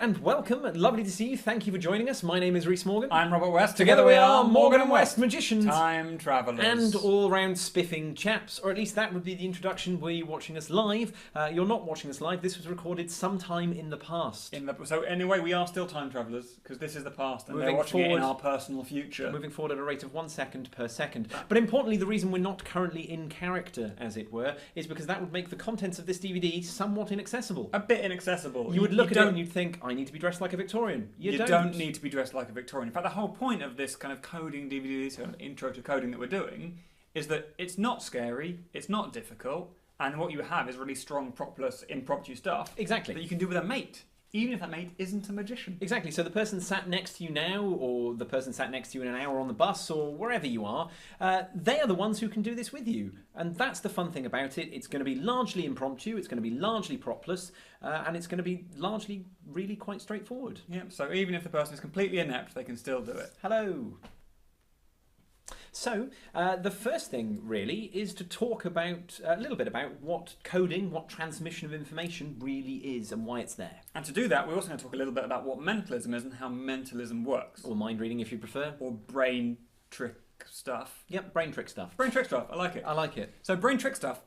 and welcome. Lovely to see you. Thank you for joining us. My name is Rhys Morgan. I'm Robert West. Together we are Morgan and West magicians. Time travellers. And all-round spiffing chaps. Or at least that would be the introduction. Were you watching us live? You're not watching us live. This was recorded sometime in the past. So anyway, we are still time travellers, because this is the past, and Moving they're watching forward, it in our personal future. Moving forward at a rate of 1 second per second. But importantly, the reason we're not currently in character, as it were, is because that would make the contents of this DVD somewhat inaccessible. A bit inaccessible. You would look at it and you'd think, I need to be dressed like a Victorian. You don't need to be dressed like a Victorian. In fact, the whole point of this kind of coding DVD, this kind of intro to coding that we're doing, is that it's not scary, it's not difficult, and what you have is really strong, propless, impromptu stuff. Exactly. That you can do with a mate. Even if that mate isn't a magician. Exactly. So the person sat next to you now, or the person sat next to you in an hour on the bus, or wherever you are, they are the ones who can do this with you. And that's the fun thing about it. It's going to be largely impromptu, it's going to be largely propless, and it's going to be largely really quite straightforward. Yeah, so even if the person is completely inept, they can still do it. Hello. So, the first thing, really, is to talk about a little bit about what coding, what transmission of information really is and why it's there. And to do that, we're also going to talk a little bit about what mentalism is and how mentalism works. Or mind reading, if you prefer. Or brain trick stuff. Yep, brain trick stuff. Brain trick stuff, I like it. I like it. So brain trick stuff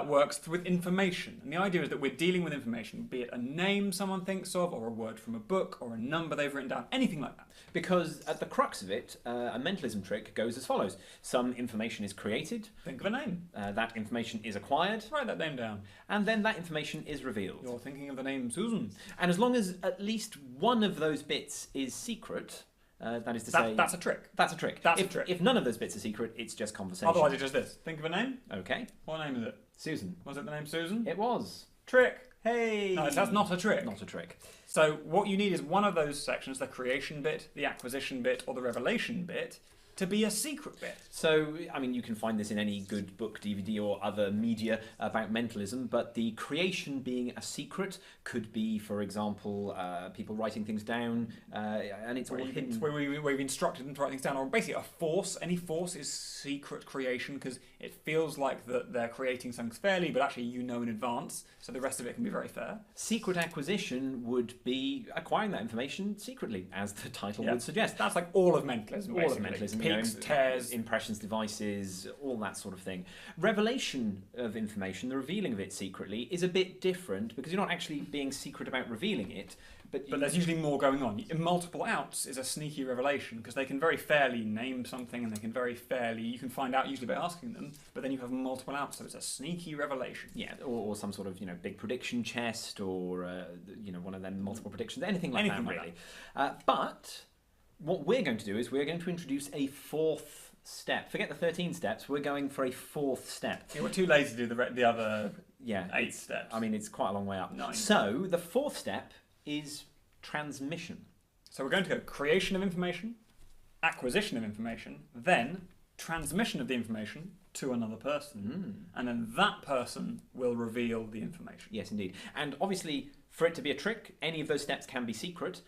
works with information. And the idea is that we're dealing with information, be it a name someone thinks of, or a word from a book, or a number they've written down, anything like that. Because at the crux of it, a mentalism trick goes as follows. Some information is created. Think of a name. That information is acquired. Write that name down. And then that information is revealed. You're thinking of the name Susan. And as long as at least one of those bits is secret, that is to say... That's a trick. That's a trick. That's a trick. If none of those bits are secret, it's just conversation. Otherwise it's just this. Think of a name. Okay. What name is it? Susan. Was it the name Susan? It was. Trick. Hey! No, that's not a trick. Not a trick. So what you need is one of those sections, the creation bit, the acquisition bit, or the revelation bit, to be a secret bit. So, I mean, you can find this in any good book, DVD, or other media about mentalism, but the creation being a secret could be, for example, people writing things down, and it's all hidden. Where we've instructed them to write things down, or basically a force. Any force is secret creation, because it feels like that they're creating something fairly, but actually you know in advance, so the rest of it can be very fair. Secret acquisition would be acquiring that information secretly, as the title would suggest. That's like all of mentalism, all of mentalism. Peaks, tears, impressions devices, all that sort of thing. Revelation of information, the revealing of it secretly, is a bit different because you're not actually being secret about revealing it. But there's usually more going on. Multiple outs is a sneaky revelation because they can very fairly name something and they can very fairly, you can find out usually by asking them, but then you have multiple outs, so it's a sneaky revelation. Yeah, or some sort of big prediction chest, or one of them multiple predictions, anything like that really. But what we're going to do is we're going to introduce a fourth step. Forget the 13 steps, we're going for a fourth step. Yeah, we're too lazy to do the other 8 steps. I mean, it's quite a long way up. 9. So, the fourth step is transmission. So we're going to go creation of information, acquisition of information, then transmission of the information to another person, and then that person will reveal the information. Yes, indeed. And obviously, for it to be a trick, any of those steps can be secret,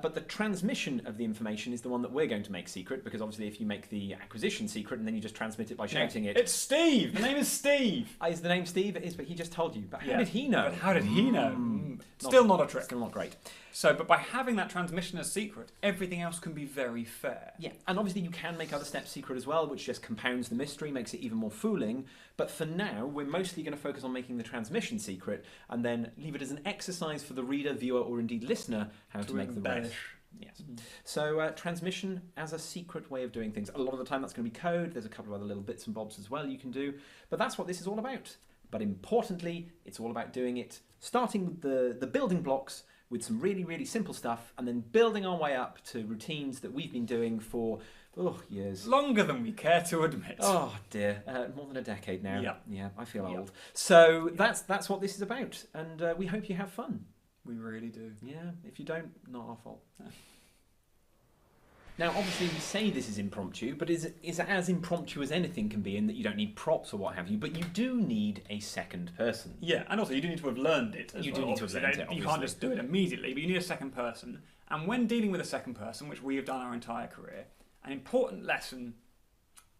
but the transmission of the information is the one that we're going to make secret, because obviously if you make the acquisition secret and then you just transmit it by shouting it... It's Steve! The name is Steve! Is the name Steve? It is, but he just told you. But how did he know? But how did he know? Still not a trick. Still not great. So, but by having that transmission as secret, everything else can be very fair. Yeah, and obviously you can make other steps secret as well, which just compounds the mystery, makes it even more fooling. But for now, we're mostly going to focus on making the transmission secret, and then leave it as an exercise for the reader, viewer, or indeed listener how to make the rest. Yes. So transmission as a secret way of doing things. A lot of the time that's going to be code. There's a couple of other little bits and bobs as well you can do. But that's what this is all about. But importantly, it's all about doing it, starting with the building blocks with some really, really simple stuff, and then building our way up to routines that we've been doing for, years. Longer than we care to admit. Oh dear, more than a decade now. Yep. Yeah, I feel old. So that's what this is about, and we hope you have fun. We really do. Yeah, if you don't, not our fault. Now, obviously, we say this is impromptu, but is as impromptu as anything can be in that you don't need props or what have you, but you do need a second person. Yeah, and also you do need to have learned it as You well. do need to have learned it, You can't just do it immediately, but you need a second person. And when dealing with a second person, which we have done our entire career, an important lesson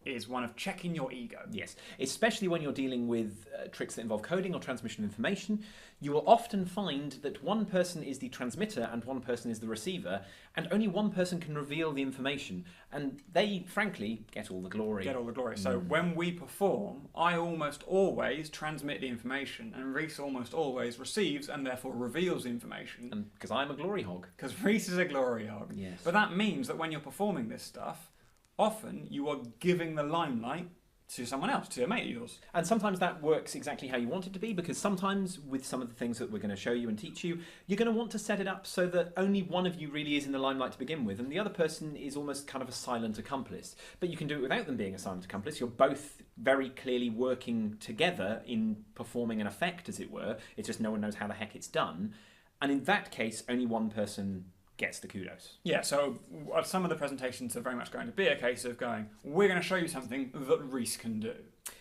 is one of checking your ego. Yes, especially when you're dealing with tricks that involve coding or transmission of information, you will often find that one person is the transmitter and one person is the receiver, and only one person can reveal the information, and they, frankly, get all the glory. Get all the glory. So when we perform, I almost always transmit the information, and Reese almost always receives and therefore reveals the information. And because I'm a glory hog. Because Reese is a glory hog. Yes. But that means that when you're performing this stuff, often you are giving the limelight to someone else, to a mate of yours. And sometimes that works exactly how you want it to be, because sometimes with some of the things that we're going to show you and teach you, you're going to want to set it up so that only one of you really is in the limelight to begin with, and the other person is almost kind of a silent accomplice. But you can do it without them being a silent accomplice. You're both very clearly working together in performing an effect, as it were. It's just no one knows how the heck it's done. And in that case, only one person gets the kudos. Yeah, so some of the presentations are very much going to be a case of going, we're going to show you something that Reese can do.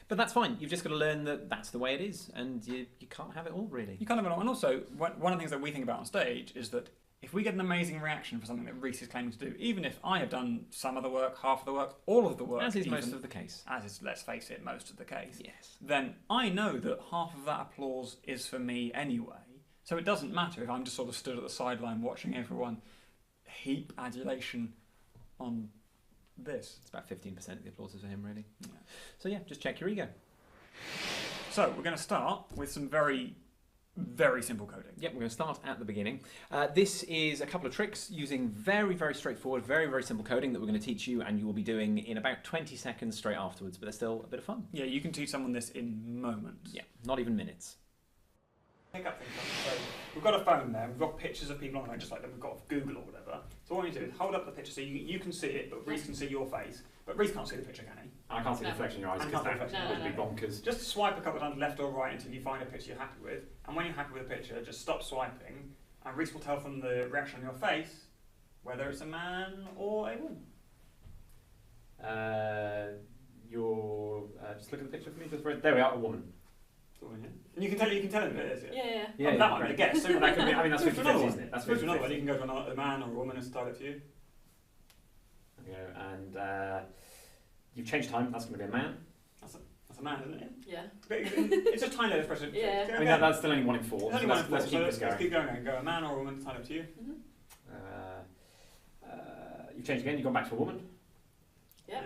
But that's fine. You've just got to learn that that's the way it is, and you can't have it all, really. You can't have it all. And also, one of the things that we think about on stage is that if we get an amazing reaction for something that Reese is claiming to do, even if I have done some of the work, half of the work, all of the work, as is even, most of the case. as is, let's face it, most of the case, Yes. then I know that half of that applause is for me anyway. So it doesn't matter if I'm just sort of stood at the sideline watching everyone heap adulation on this. It's about 15% of the applause is for him, really. Yeah. So yeah, just check your ego. So we're going to start with some very, very simple coding. Yep, we're going to start at the beginning. This is a couple of tricks using very, very straightforward, very, very simple coding that we're going to teach you, and you will be doing in about 20 seconds straight afterwards, but they're still a bit of fun. Yeah, you can teach someone this in moments. Yeah, not even minutes. Pick up things. So we've got a phone there, we've got pictures of people on there, just like that we've got of Google or whatever. So what you do is hold up the picture so you can see it, but Reese can see your face. But Reese can't see the picture, can he? I can't see the reflection in your eyes I because can't that see the would be reflection. bonkers. Just swipe a couple of times left or right until you find a picture you're happy with. And when you're happy with a picture, just stop swiping, and Reese will tell from the reaction on your face whether it's a man or a woman. Just look at the picture for me. There we are, a woman. And you can tell him who it is. Yeah. Yeah, that one, I guess. So that could be. I mean, that's move to 50-50, another one. isn't it? That's Move to another one. 50-50. You can go to a man or a woman and style it for you. There you go. And you've changed time. That's going to be a man. That's a man, isn't it? Yeah. It's a tiny little expression. Yeah. I mean, that's still only 1 in 4. It's only So one in four, let's keep so this going. let's keep going. Go a man or a woman, style it to you. You've changed again. You've gone back to a woman. Yeah.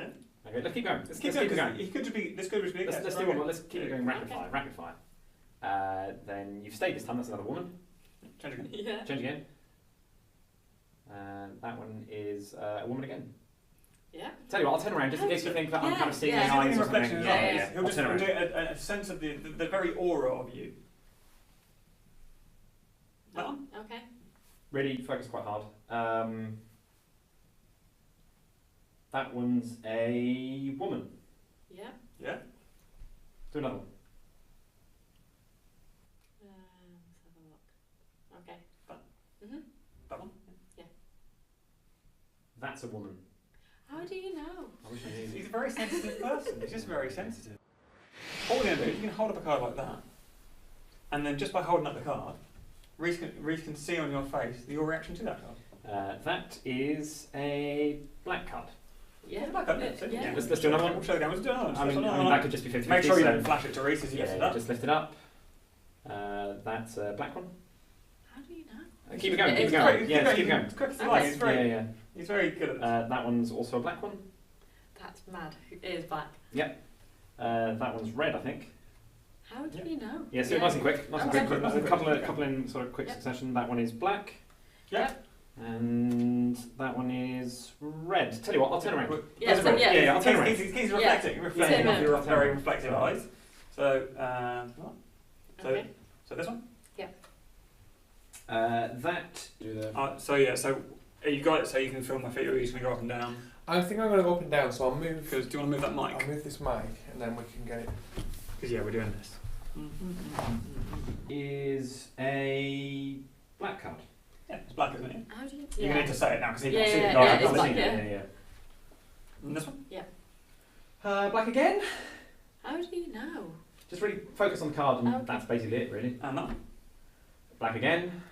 Okay, let's keep going. Let's Keep keep going. going. He could just be. This could just be. Let's do one more. Let's keep it going rapid Okay. fire. Rapid fire. Then you've stayed this time. That's another woman. Change again. Yeah. Change again. That one is a woman again. Yeah. Tell you what, I'll turn around just in case you think that I'm kind of seeing Yeah. the eyes or Reflection something. as well. Yeah. He'll I'll just turn around. do a sense of the very aura of you. That one? Okay. Really focus quite hard. That one's a woman. Yeah. Yeah. Do another one. Let's have a look. Okay. That one. That's a woman. How do you know? I wish I knew. He's a very sensitive person. He's just very sensitive. What we're going to do is you can hold up a card like that, and then just by holding up the card, Reese can see on your face your reaction to that card. That is a black card. Yeah. Back up there, so Yeah. Let's do another one. We'll show again. Let's do another one. I mean, that could just be 50-50. Make sure you so don't flash it to Reese as you yeah, lift it up. just lift it up. That's a black one. How do you know? Keep it going, Yeah, keep it it's going. Keep Yeah, going. keep it going. It's quick as Okay. light. He's very, Yeah. he's very good at this. That one's also a black one. That's mad. It is black. That one's red, I think. How do you know? Yeah, so nice and quick. Nice and Okay. quick. Nice and A quick. couple in sort of quick Yep. succession. That one is black. Yep. And that one is red. Tell you what, I'll turn around. Yeah, That's so- red. yeah. Yeah, I'll turn around. He's Yeah. reflecting Turn off your around. very reflective eyes. So, So- Okay. so this one. That. So you got it so you can feel my feet, or are you just going to go up and down? I think I'm going to go up and down, so I'll move. Because do you want to move that I'll mic? move this mic, and then we can get it. Because yeah, we're doing this. Is a black card. Yeah, it's black, isn't it? How do you? You're going to need to say it now because he can't Yeah, see yeah, it. yeah, No, I it's can't black, see it. yeah. And this one? Black again. How do you know? Just really focus on the card, and Okay. that's basically it, really. And that one? Black again.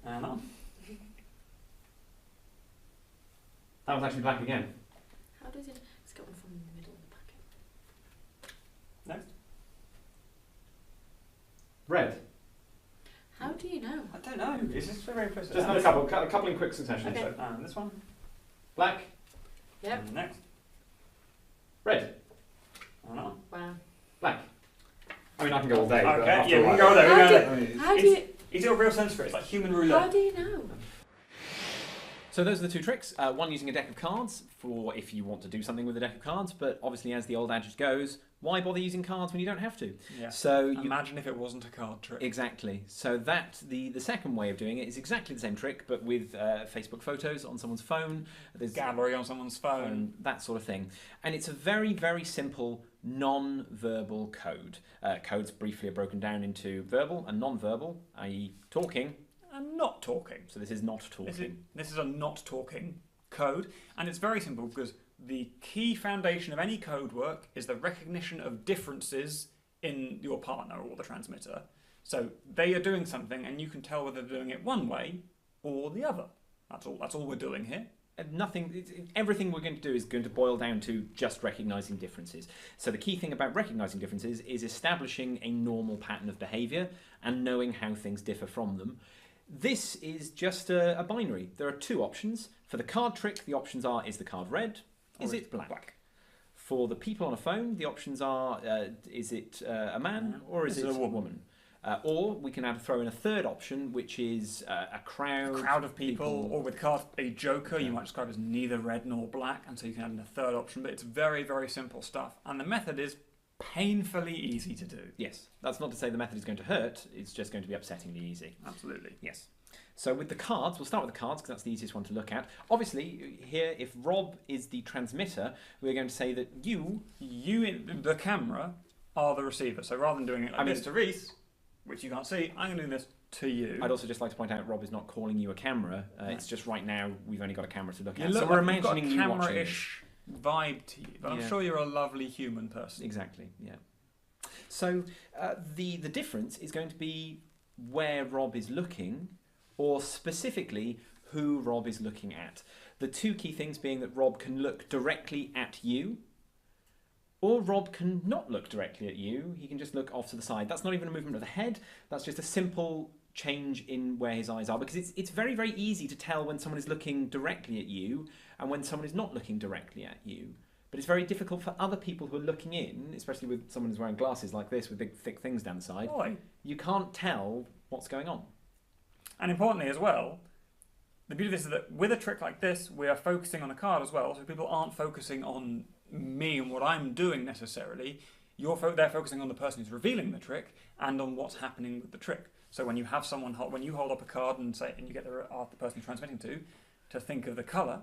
And that one? That was actually black again. How does No, it's just very implicit. Just another a couple in quick succession. Okay. So, And this one. black, Yep. And next. red, And that one. Wow. black. I mean, I can go all day. but Okay, after yeah, a we can while- go there. We How can go do- there. I mean, How do you? He's got a real sense for it. It's like human How roulette. do you know? So those are the two tricks. One using a deck of cards for if you want to do something with a deck of cards, but obviously as the old adage goes, why bother using cards when you don't have to? Yeah. So you Imagine if it wasn't a card trick. Exactly. So that the second way of doing it is exactly the same trick, but with Facebook photos on someone's phone. There's Gallery on someone's phone. that sort of thing, and it's a very very simple non-verbal code. Codes briefly are broken down into verbal and non-verbal, i.e., talking. And not talking. So this is not talking. This is a not talking code, and it's very simple because the key foundation of any code work is the recognition of differences in your partner or the transmitter. So they are doing something, and you can tell whether they're doing it one way or the other. That's all. That's all we're doing here. And everything we're going to do is going to boil down to just recognizing differences. So the key thing about recognizing differences is establishing a normal pattern of behavior and knowing how things differ from them. This is just a binary. There are two options. For the card trick, the options are, is the card red? Is it black? For the people on a phone, the options are, is it a man or is it a woman? Or we can throw in a third option, which is a crowd. A crowd of people, or with card a joker, you might describe as neither red nor black, and so you can add in a third option. But it's very, very simple stuff, and the method is painfully easy to do. Yes, that's not to say the method is going to hurt. It's just going to be upsettingly easy. Absolutely. Yes. So with the cards, we'll start with the cards because that's the easiest one to look at. Obviously, here, if Rob is the transmitter, we're going to say that you, the camera, are the receiver. So rather than doing it like this to Reese, which you can't see, I'm going to do this to you. I'd also just like to point out Rob is not calling you a camera. It's just right now we've only got a camera to look You at. look So we're like you've got a imagining you watching this. camera-ish vibe to you, but I'm Yeah. sure you're a lovely human person. Exactly, yeah. So the difference is going to be where Rob is looking, or specifically who Rob is looking at. The two key things being that Rob can look directly at you, or Rob can not look directly at you. He can just look off to the side. That's not even a movement of the head. That's just a simple change in where his eyes are, because it's very, very easy to tell when someone is looking directly at you and when someone is not looking directly at you. But it's very difficult for other people who are looking in, especially with someone who's wearing glasses like this with big thick things down the side. Boy. You can't tell what's going on. And importantly as well, the beauty of this is that with a trick like this, we are focusing on a card as well, so people aren't focusing on me and what I'm doing necessarily. They're focusing on the person who's revealing the trick and on what's happening with the trick. So when you have someone when you hold up a card and you get the person you're transmitting to think of the colour,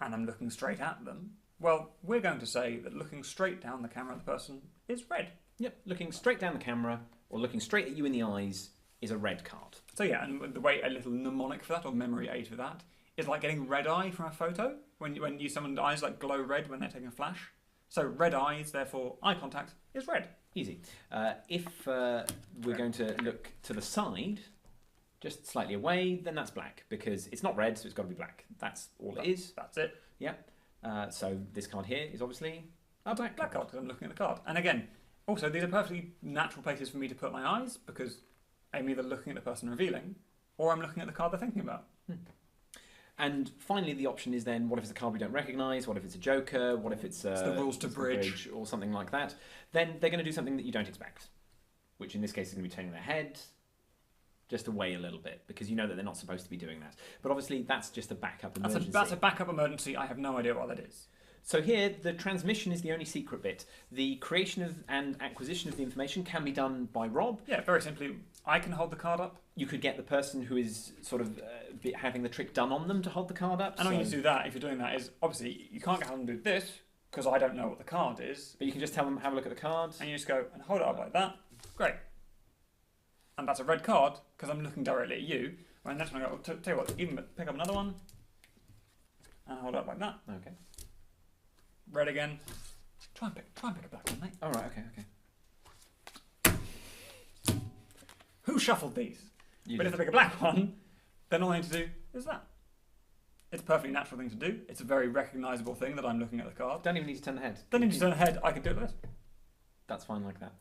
and I'm looking straight at them, well, we're going to say that looking straight down the camera at the person is red. Yep, looking straight down the camera or looking straight at you in the eyes is a red card. So yeah, and the way a little mnemonic for that, or memory aid for that, is like getting red eye from a photo. When someone's eyes like glow red when they're taking a flash. So red eyes, therefore eye contact is red. Easy. If we're going to look to the side, just slightly away, then that's black, because it's not red, so it's got to be black. That's all it is. That's it. Yep. So this card here is obviously a black Black card, because I'm looking at the card. And again, also these are perfectly natural places for me to put my eyes, because I'm either looking at the person revealing, or I'm looking at the card they're thinking about. And finally, the option is then, what if it's a card we don't recognise? What if it's a joker? What if it's the rules to bridge or something like that? Then they're going to do something that you don't expect, which in this case is going to be turning their head just away a little bit, because you know that they're not supposed to be doing that. But obviously, that's just a backup emergency. That's a backup emergency. I have no idea what that is. So here, the transmission is the only secret bit. The creation and acquisition of the information can be done by Rob. Yeah, very simply, I can hold the card up. You could get the person who is sort of having the trick done on them to hold the card up. And all you need to do that, if you're doing that, is obviously you can't get them to do this, because I don't know what the card is. But you can just tell them, have a look at the card. And you just go and hold it up like that. Great. And that's a red card, because I'm looking directly at you. And next one I go, tell you what, even pick up another one. And hold it up like that. Okay. Red again. Try and pick a black one, mate. All right. Okay. Who shuffled these? You But if did. they pick a black one, then all I need to do is that. It's a perfectly natural thing to do. It's a very recognisable thing that I'm looking at the card. Don't even need to turn the head. Then if you turn the head, I can do this. That's fine like that.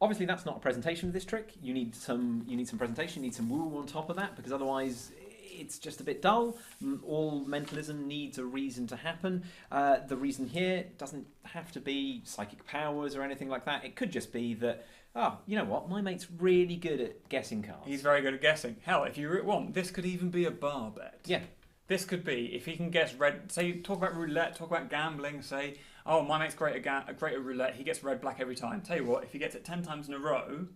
Obviously, that's not a presentation of this trick. You need some presentation. You need some woo on top of that, because otherwise it's just a bit dull. All mentalism needs a reason to happen. The reason here doesn't have to be psychic powers or anything like that. It could just be that, oh, you know what? My mate's really good at guessing cards. He's very good at guessing. Hell, if you want, this could even be a bar bet. Yeah. This could be, if he can guess red, say, talk about roulette, talk about gambling, say, oh, my mate's great at roulette, he gets red, black every time. Tell you what, if he gets it 10 times in a row,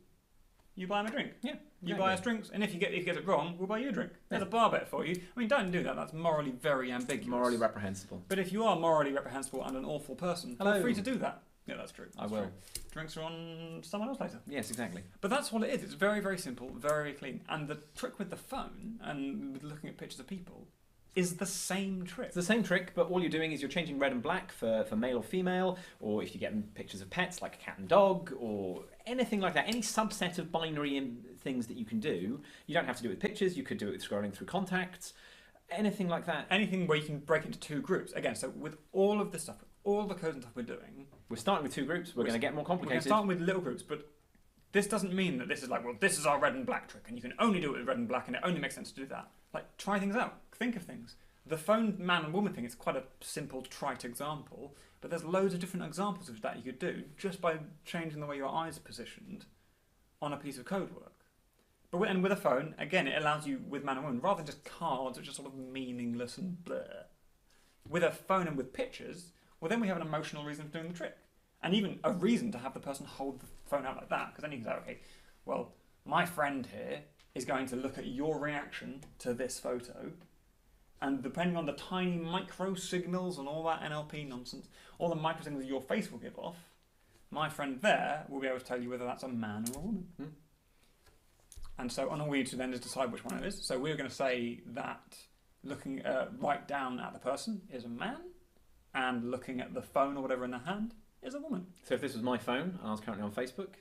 you buy him a drink. Yeah. You buy us drinks, and if he gets it wrong, we'll buy you a drink. There's a bar bet for you. I mean, don't do that. That's morally very ambiguous. Morally reprehensible. But if you are morally reprehensible and an awful person, feel free to do that. Yeah, that's true. I will. True. Drinks are on someone else later. Yes, exactly. But that's what it is. It's very, very simple, very clean. And the trick with the phone and with looking at pictures of people is the same trick. It's the same trick, but all you're doing is you're changing red and black for male or female, or if you get pictures of pets like a cat and dog, or anything like that, any subset of binary things that you can do. You don't have to do it with pictures, you could do it with scrolling through contacts, anything like that. Anything where you can break into two groups. Again, so with all of this stuff, all the codes and stuff we're doing... We're starting with two groups, we're going to get more complicated. We're going to start with little groups, but this doesn't mean that this is like, well, this is our red and black trick, and you can only do it with red and black, and it only makes sense to do that. Like, try things out. Think of things. The phone man and woman thing is quite a simple, trite example, but there's loads of different examples of that you could do just by changing the way your eyes are positioned on a piece of code work. And with a phone, again, it allows you, with man and woman, rather than just cards, which are sort of meaningless and blur, with a phone and with pictures, well, then we have an emotional reason for doing the trick. And even a reason to have the person hold the phone out like that, because then you can say, okay, well, my friend here is going to look at your reaction to this photo, and depending on the tiny micro signals and all that NLP nonsense, all the micro signals your face will give off, my friend there will be able to tell you whether that's a man or a woman. And so on all we need to then is decide which one it is. So we're going to say that looking right down at the person is a man, and looking at the phone or whatever in their hand is a woman. So if this was my phone and I was currently on Facebook,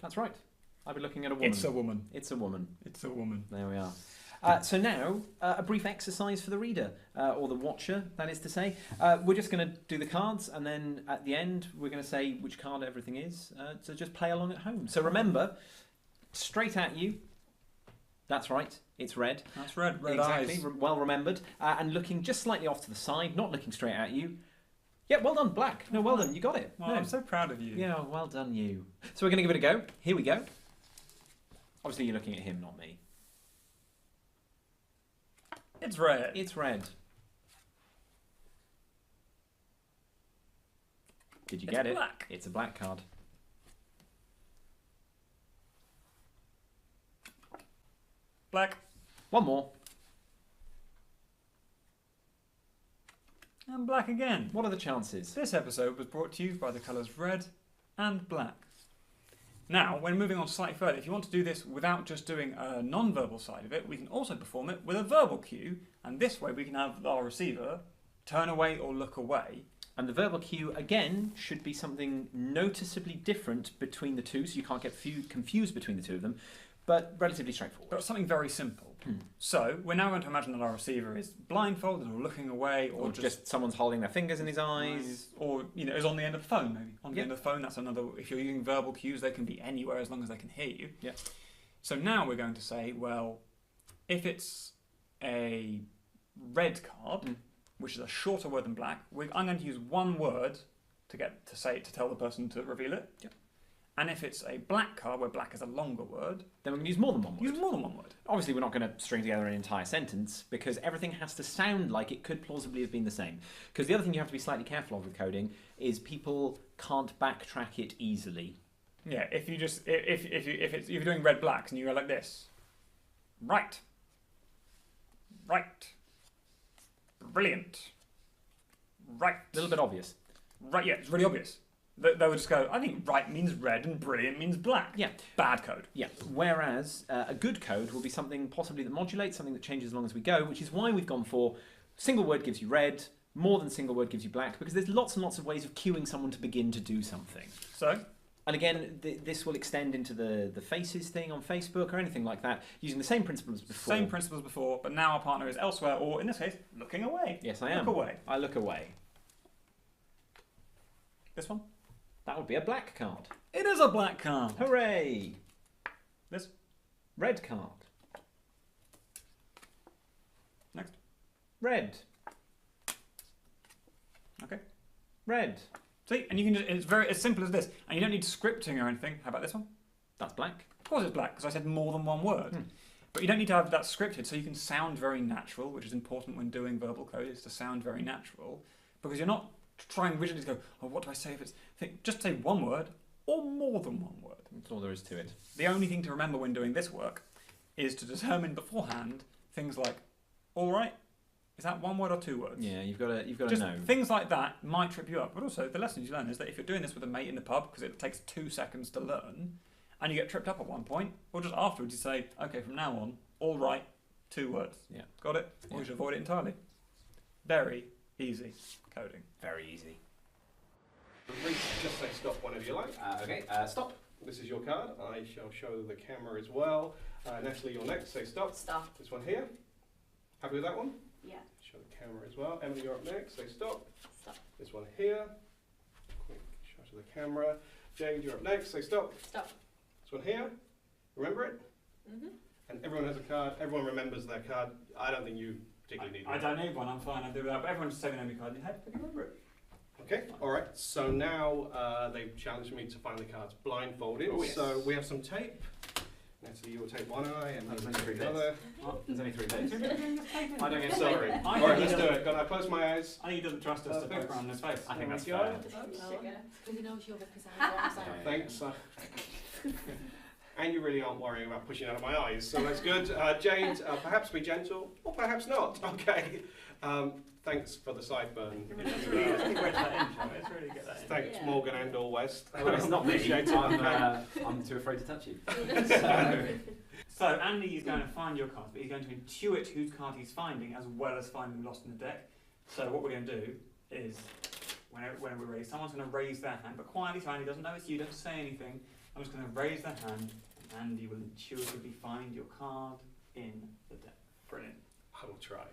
that's right. I'd be looking at a woman. It's a woman. It's a woman. It's a woman. There we are. So now, a brief exercise for the reader, or the watcher, that is to say. We're just going to do the cards, and then at the end, we're going to say which card everything is, so just play along at home. So remember, straight at you, that's right, it's red. That's red, red exactly, eyes. Well remembered. And looking just slightly off to the side, not looking straight at you. Yeah, well done, black. No, well done, you got it. Well, no. I'm so proud of you. Yeah, well done, you. So we're going to give it a go. Here we go. Obviously, you're looking at him, not me. It's red. It's red. Did you get it? Black. It's a black card. Black. One more. And black again. What are the chances? This episode was brought to you by the colours red and black. Now, when moving on slightly further, if you want to do this without just doing a non-verbal side of it, we can also perform it with a verbal cue, and this way we can have our receiver turn away or look away. And the verbal cue, again, should be something noticeably different between the two, so you can't get confused between the two of them, but relatively straightforward. But something very simple. So, we're now going to imagine that our receiver is blindfolded or looking away, or just someone's holding their fingers in his eyes. Or, is on the end of the phone, maybe. On the Yep. end of the phone, that's another... If you're using verbal cues, they can be anywhere as long as they can hear you. Yeah. So now we're going to say, well, if it's a red card, which is a shorter word than black, I'm going to use one word to tell the person to reveal it. Yep. And if it's a black card, where black is a longer word, Then we're going to use more than one word. use more than one word. Obviously, we're not going to string together an entire sentence, because everything has to sound like it could plausibly have been the same. Because the other thing you have to be slightly careful of with coding is people can't backtrack it easily. Yeah, if you just if you're doing red blacks and you go like this, right, brilliant, right, A little bit obvious. right. Yeah, it's really obvious. They would just go, I think right means red and brilliant means black. Yeah. Bad code. Yeah. Whereas a good code will be something possibly that modulates, something that changes along as we go, which is why we've gone for single word gives you red, more than single word gives you black, because there's lots and lots of ways of cueing someone to begin to do something. So, and again, this will extend into the faces thing on Facebook or anything like that, using the same principles before. same principles before, but now our partner is elsewhere, or in this case, looking away. Yes, I am. Look away. I look away. This one? That would be a black card. It is a black card. Hooray! This. Red card. Next. Red. Okay. Red. See, and you can just, it's very as simple as this, and you don't need scripting or anything. How about this one? That's black. Of course it's black, because I said more than one word. But you don't need to have that scripted, so you can sound very natural, which is important when doing verbal code, is to sound very natural, because you're not trying rigidly to go, oh, what do I say if it's... Just say one word, or more than one word. That's all there is to it. The only thing to remember when doing this work is to determine beforehand things like, all right, is that one word or two words? Yeah, you've got to Just know. things like that might trip you up, but also the lessons you learn is that if you're doing this with a mate in the pub, because it takes 2 seconds to learn, and you get tripped up at one point, or just afterwards you say, okay, from now on, all right, 2 words. Yeah. Got it? Or you should avoid it entirely. Very easy coding. Very easy. Reese, just say stop whenever you like. Okay, stop. This is your card. I shall show the camera as well. Natalie, you're next. Say stop. Stop. This one here. Happy with that one? Yeah. Show the camera as well. Emily, you're up next. Say stop. Stop. This one here. Quick shot of the camera. Jade, you're up next. Say stop. Stop. This one here. Remember it? Mhm. And everyone has a card. Everyone remembers their card. I don't think you particularly need I one. don't need one, I'm fine, I do that, but everyone just say the name of your card in your head, I can remember it. Okay, all right. So now they've challenged me to find the cards blindfolded. Oh, yes. So we have some tape. Natalie, you will take one eye and That's you will only 3 take the bits. other. There's only 3 bits. I don't get Sorry. I All think right, he let's do doesn't- it. Can I close my eyes? I think he doesn't trust us to Perfect. poke around in his face. I think that's There we fair. Sugar. Because he knows you're representing. Thanks. And you really aren't worrying about pushing out of my eyes, so that's good. Jade, perhaps be gentle, or perhaps not. Okay. Thanks for the sideburn. Let's really get that in, shall we? Let's really get that in. Thanks, Yeah. Morgan and or West. Well, it's not me. Appreciate it. I'm too afraid to touch you. So Andy is going to find your card, but he's going to intuit whose card he's finding as well as finding lost in the deck. So what we're going to do is, when we're ready, someone's going to raise their hand, but quietly so Andy doesn't know it's you, don't say anything. I'm just going to raise their hand, and Andy will intuitively find your card in the deck. Brilliant. I will try.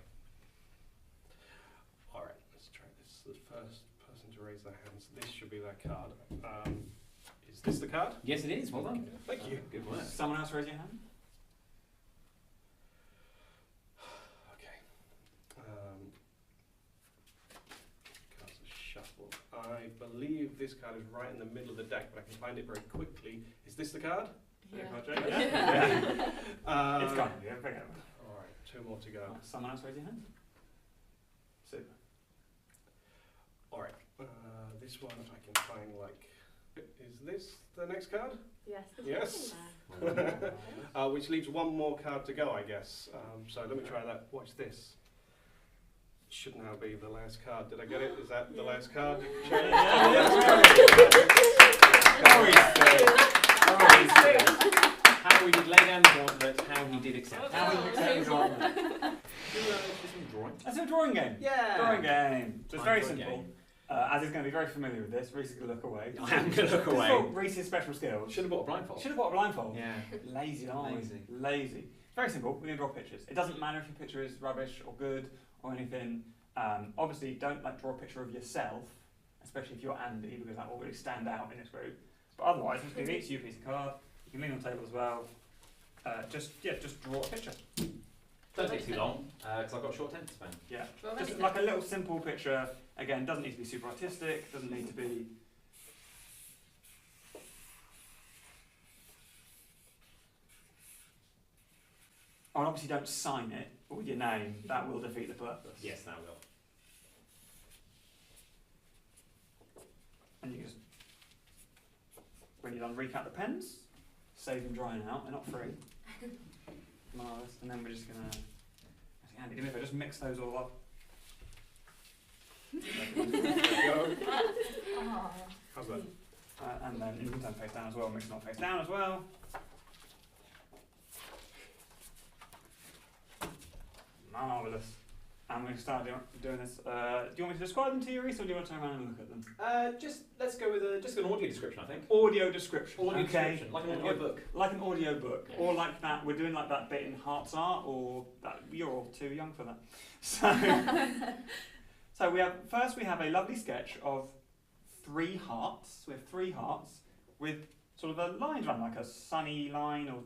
All right, let's try this. The first person to raise their hands. This should be their card. Is this the card? Yes, it is. Well done. Thank you. Good work. Someone else raise your hand? Okay. Cards are shuffled. I believe this card is right in the middle of the deck, but I can find it very quickly. Is this the card? Yeah. It's gone. Yeah, bring it over. All right, 2 more to go. Someone else raise your hand? Super. All right, this one I can find like. Is this the next card? Yes. Yes. Well done. Which leaves 1 more card to go, I guess. So let me try that. Watch this. Should now be the last card. Did I get it? Is that the last card? How we did lay down the gauntlet, how he did accept. How we accept the gauntlet. drawing. That's a drawing game. Yeah. Drawing game. So it's very Drawing simple. game. As he's going to be very familiar with this, Reese is going to look away. I am going to look This is away. all Reese's special skills. Should have bought a blindfold. Should have bought a blindfold. Yeah. Lazy, aren't we? Lazy. Lazy. Very simple. We're going to draw pictures. It doesn't matter if your picture is rubbish or good or anything. Obviously, don't draw a picture of yourself, especially if you're Andy, because that will really stand out in this group. But otherwise, just give each you a piece of card. You can lean on the table as well. Just draw a picture. Don't take too long, because I've got a short attention span. Yeah. Well, Just like a little simple picture. Again, doesn't need to be super artistic. Doesn't need to be. Oh, and obviously don't sign it with your name. That will defeat the purpose. Yes, that will. And you just, when you're done, recap the pens. Save them drying out. They're not free. Marvellous. And then we're just gonna. Actually, Andy, do me a favour, just mix those all up. There we go. How's that? And then you can turn face down as well. Mix them up face down as well. Marvellous. And we're going to start doing this. Do you want me to describe them to you, Reese, or do you want to turn around and look at them? Just let's go with just an audio description, I think. Audio description. Audio okay. description, like an audio book. Like an audio book, or like that. We're doing like that bit in Hearts Art, or that. You're all too young for that. So we have a lovely sketch of 3 hearts. We have 3 hearts with sort of a lines around, like a sunny line, or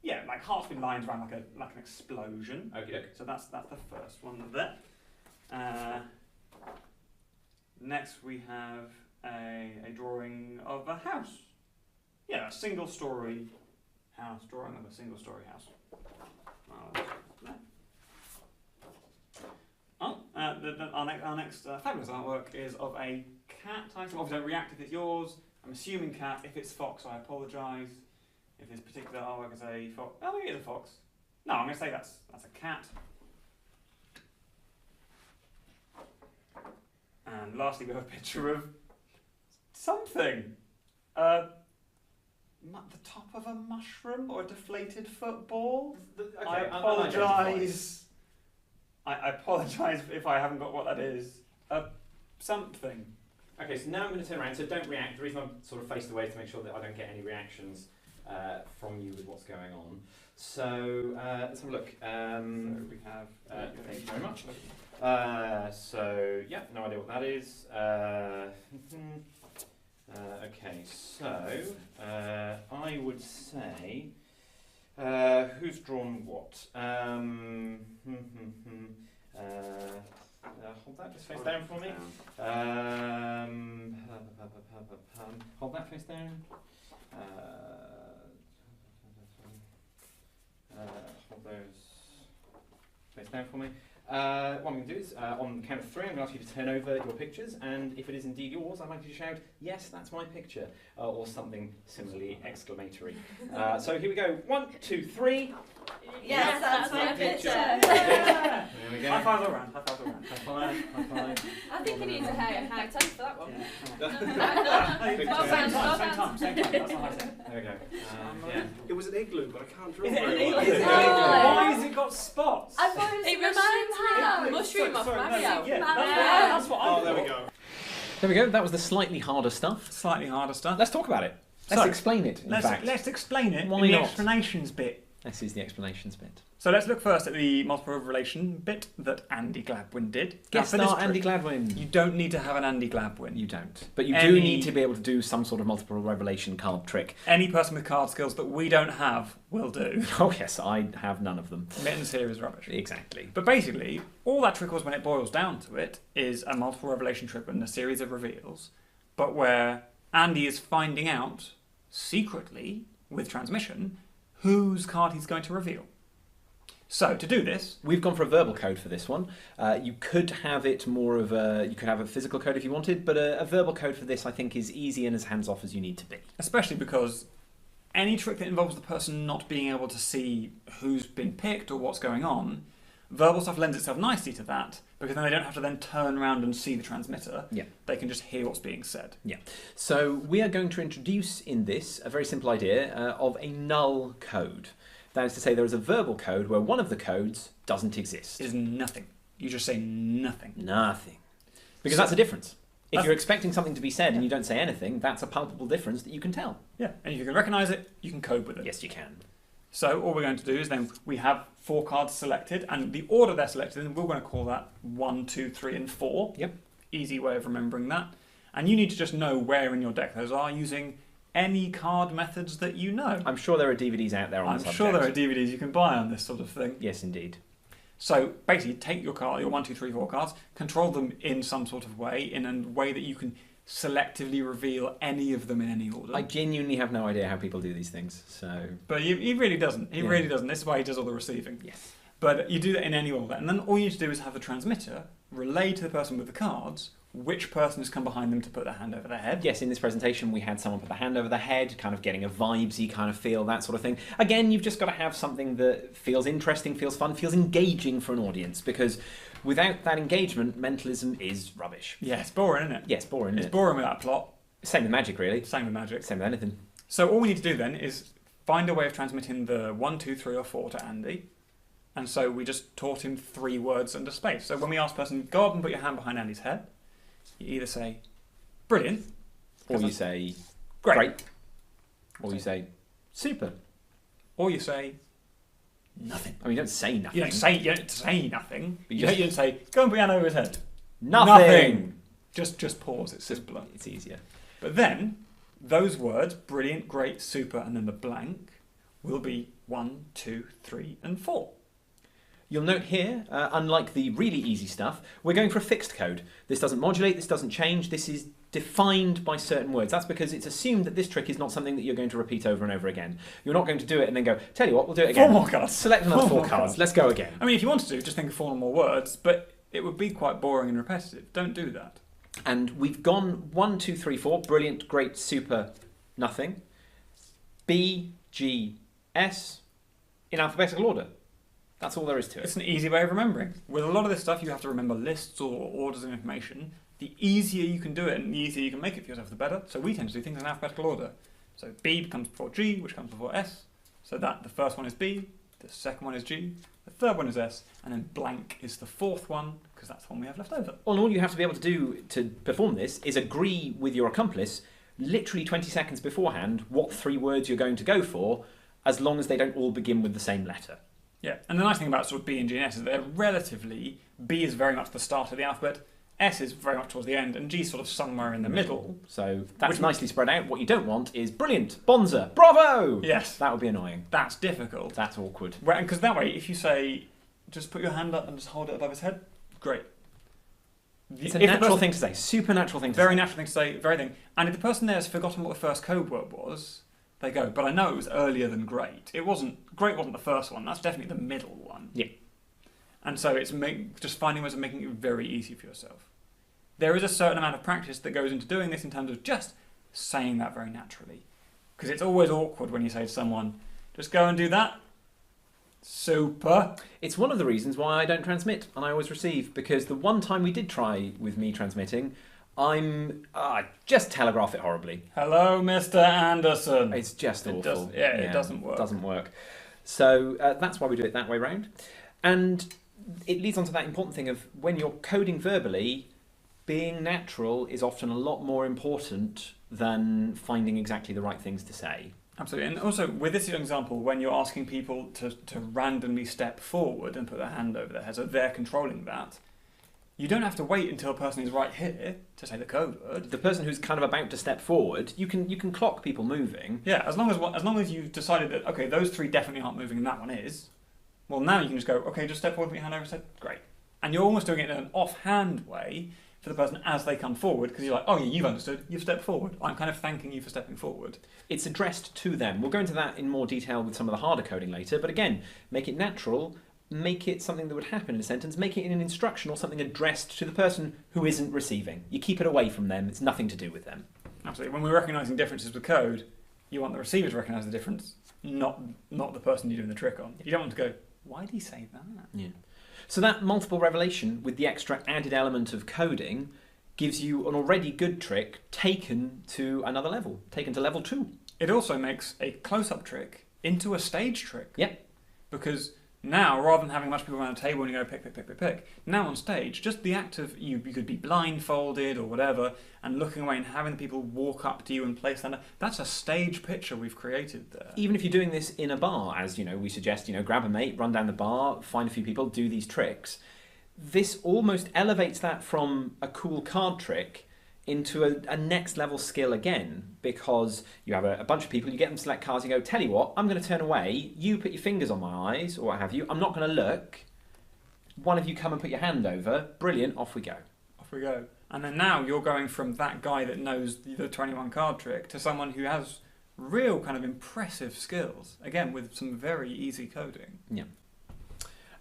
yeah, like hearts with lines around, like an explosion. Okay. So that's the first one there. Next we have a drawing of a house. Yeah, a single-story house. Drawing of a single-story house. Our next fabulous artwork is of a cat item. Obviously, don't react if it's yours. I'm assuming cat. If it's fox, I apologise. If this particular artwork is a fox, oh, maybe it's a fox. No, I'm going to say that's a cat. And lastly, we have a picture of something. The top of a mushroom or a deflated football. I apologise. I apologise if I haven't got what that is. Something. Okay, so now I'm going to turn around. So don't react. The reason I'm sort of faced away is to make sure that I don't get any reactions from you with what's going on. So let's have a look. So we have. Thank you very much. So yeah, no idea what that is. Okay, so I would say who's drawn what? Hold that just face down for me. Hold that face down. Hold those face down for me. What I'm going to do is, on the count of 3, I'm going to ask you to turn over your pictures, and if it is indeed yours, I'd like you to shout, "Yes, that's my picture," or something similarly exclamatory. So here we go. 1, 2, 3. Yes, that's my picture. There we go. High fives all round. High fives all round. High five. High five. I think he needs a high 10 for that one. Same time. That's what I said. There we go. Yeah. It was an igloo, but I can't draw Is it an very well. igloo? Oh. Why has it got spots? I thought it reminds me of that mushroom off Mario. Yeah, Mario. that's what I Oh, thought. there we go. There we go. That was the slightly harder stuff. Slightly harder stuff. Let's talk about it. Let's So, explain it. In fact, Let's explain it Why in the not? explanations bit. this is the explanations bit. So let's look first at the multiple relation bit that Andy Gladwin did. Now, Guest for this star Andy trick, Gladwin. you don't need to have an Andy Gladwin. You don't. But you do Any- need to be able to do some sort of multiple revelation card trick. Any person with card skills that we don't have will do. Oh yes, I have none of them. Mittens here is rubbish. Exactly. But basically, all that trick was, when it boils down to it, is a multiple revelation trick and a series of reveals, but where Andy is finding out, secretly, with transmission, whose card he's going to reveal. So, to do this, We've gone for a verbal code for this one. You could have it more of a... You could have a physical code if you wanted, but a verbal code for this I think is easy and as hands-off as you need to be. especially because any trick that involves the person not being able to see who's been picked or what's going on, verbal stuff lends itself nicely to that, because then they don't have to then turn around and see the transmitter. Yeah. They can just hear what's being said. So we are going to introduce in this a very simple idea of a null code. That is to say, there is a verbal code where one of the codes doesn't exist. Is nothing. You just say nothing. Nothing. Because So- that's a difference. If That's- you're expecting something to be said and you don't say anything, that's a palpable difference that you can tell. Yeah. And if you can recognise it, you can code with it. Yes, you can. So all we're going to do is then we have 4 cards selected, and the order they're selected in, we're going to call that 1, 2, 3, and 4. Yep. Easy way of remembering that. And you need to just know where in your deck those are using any card methods that you know. I'm sure there are DVDs out there on I'm the subject. sure there are DVDs you can buy on this sort of thing. Yes, indeed. So basically, take your card, your 1, 2, 3, 4 cards, control them in some sort of way, in a way that you can selectively reveal any of them in any order. I genuinely have no idea how people do these things, so... But he really doesn't. He Yeah. really doesn't. This is why he does all the receiving. Yes. But you do that in any order. And then all you need to do is have the transmitter relay to the person with the cards which person has come behind them to put their hand over their head. Yes, in this presentation we had someone put their hand over their head, kind of getting a vibesy kind of feel, that sort of thing. Again, you've just got to have something that feels interesting, feels fun, feels engaging for an audience, because without that engagement, mentalism is rubbish. Yeah, it's boring, isn't it? Yes, boring, It's isn't it? boring without plot. Same with magic, really. Same with magic. Same with anything. So all we need to do then is find a way of transmitting the 1, 2, 3, or 4 to Andy. And so we just taught him 3 words under space. So when we ask the person, go up and put your hand behind Andy's head, you either say, brilliant. Or you say, Great. Or you say, super. Or you say, nothing. I mean, you don't say nothing. You don't say nothing. But You don't say, go and put your hand over his head. Nothing! Just pause, it's simpler. It's easier. But then, those words, brilliant, great, super, and then the blank, will be 1, 2, 3, and 4. You'll note here, unlike the really easy stuff, we're going for a fixed code. This doesn't modulate, this doesn't change, this is defined by certain words. That's because it's assumed that this trick is not something that you're going to repeat over and over again. You're not going to do it and then go, tell you what, we'll do it again. 4 more cards. Select another 4 cards. Let's go again. I mean, if you wanted to, just think of 4 more words, but it would be quite boring and repetitive. Don't do that. And we've gone 1, 2, 3, 4. Brilliant, great, super, nothing. B, G, S in alphabetical order. That's all there is to it. It's an easy way of remembering. With a lot of this stuff, you have to remember lists or orders of information. The easier you can do it and the easier you can make it for yourself, the better. So we tend to do things in alphabetical order. So B comes before G, which comes before S. So that the first one is B, the second one is G, the third one is S, and then blank is the fourth one, because that's the one we have left over. Well, and all you have to be able to do to perform this is agree with your accomplice literally 20 seconds beforehand what 3 words you're going to go for, as long as they don't all begin with the same letter. Yeah, and the nice thing about sort of B and G and S is they're relatively, B is very much the start of the alphabet, S is very much towards the end, and G is sort of somewhere in the middle. So that's nicely spread out. What you don't want is brilliant, bonza, bravo! Yes. That would be annoying. That's difficult. That's awkward. Because that way, if you say, just put your hand up and just hold it above his head, great. It's a natural thing to say, supernatural thing to say. Very natural thing to say, very thing. And if the person there has forgotten what the first code word was, they go, but I know it was earlier than great. Great wasn't the first one, that's definitely the middle one. Yeah. And so it's just finding ways of making it very easy for yourself. There is a certain amount of practice that goes into doing this in terms of just saying that very naturally. Because it's always awkward when you say to someone, just go and do that. Super. It's one of the reasons why I don't transmit and I always receive, because the one time we did try with me transmitting, I just telegraph it horribly. Hello, Mr. Anderson. It's just awful. It doesn't work. It doesn't work. So that's why we do it that way round. And it leads on to that important thing of when you're coding verbally, being natural is often a lot more important than finding exactly the right things to say. Absolutely. And also, with this example, when you're asking people to randomly step forward and put their hand over their head, so they're controlling that, you don't have to wait until a person is right here to say the code word. The person who's kind of about to step forward, you can clock people moving. Yeah, as long as you've decided that, okay, those 3 definitely aren't moving and that one is, well, now you can just go, okay, just step forward, put your hand over his head. Great. And you're almost doing it in an offhand way for the person as they come forward, because you're like, oh yeah, you've understood, you've stepped forward. I'm kind of thanking you for stepping forward. It's addressed to them. We'll go into that in more detail with some of the harder coding later, but again, make it natural, make it something that would happen in a sentence, make it in an instruction or something addressed to the person who isn't receiving. You keep it away from them, it's nothing to do with them. Absolutely. When we're recognising differences with code, you want the receiver to recognise the difference, not the person you're doing the trick on. You don't want to go, why did he say that? Yeah. So that multiple revelation with the extra added element of coding gives you an already good trick taken to another level, taken to level 2. It also makes a close-up trick into a stage trick. Yep. Because now, rather than having a bunch of people around a table and you go pick, now on stage, just the act of you could be blindfolded or whatever, and looking away and having the people walk up to you and place that, that's a stage picture we've created there. Even if you're doing this in a bar, as we suggest, grab a mate, run down the bar, find a few people, do these tricks. This almost elevates that from a cool card trick into a next level skill again, because you have a bunch of people, you get them to select cards, you go, tell you what, I'm going to turn away, you put your fingers on my eyes, or what have you, I'm not going to look, one of you come and put your hand over, brilliant, off we go. Off we go. And then now you're going from that guy that knows the 21 card trick to someone who has real kind of impressive skills, again with some very easy coding. Yeah.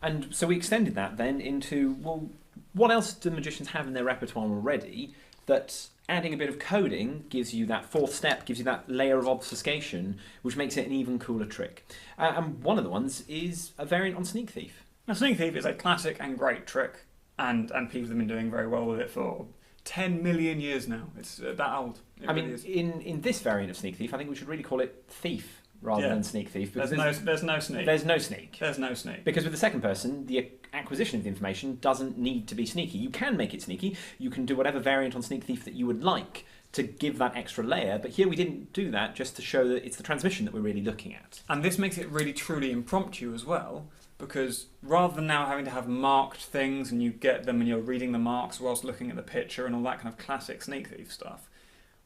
And so we extended that then into, well, what else do magicians have in their repertoire already that adding a bit of coding gives you that 4th step, gives you that layer of obfuscation, which makes it an even cooler trick. And one of the ones is a variant on Sneak Thief. Now, Sneak Thief is a classic and great trick, and people have been doing very well with it for 10 million years now. It's that old. In this variant of Sneak Thief, I think we should really call it Thief rather than Sneak Thief. Because there's no sneak. There's no sneak. There's no sneak. Because with the second person, the acquisition of the information doesn't need to be sneaky. You can make it sneaky. You can do whatever variant on Sneak Thief that you would like to give that extra layer. But here we didn't do that, just to show that it's the transmission that we're really looking at. And this makes it really truly impromptu as well, because rather than now having to have marked things and you get them and you're reading the marks whilst looking at the picture and all that kind of classic Sneak Thief stuff,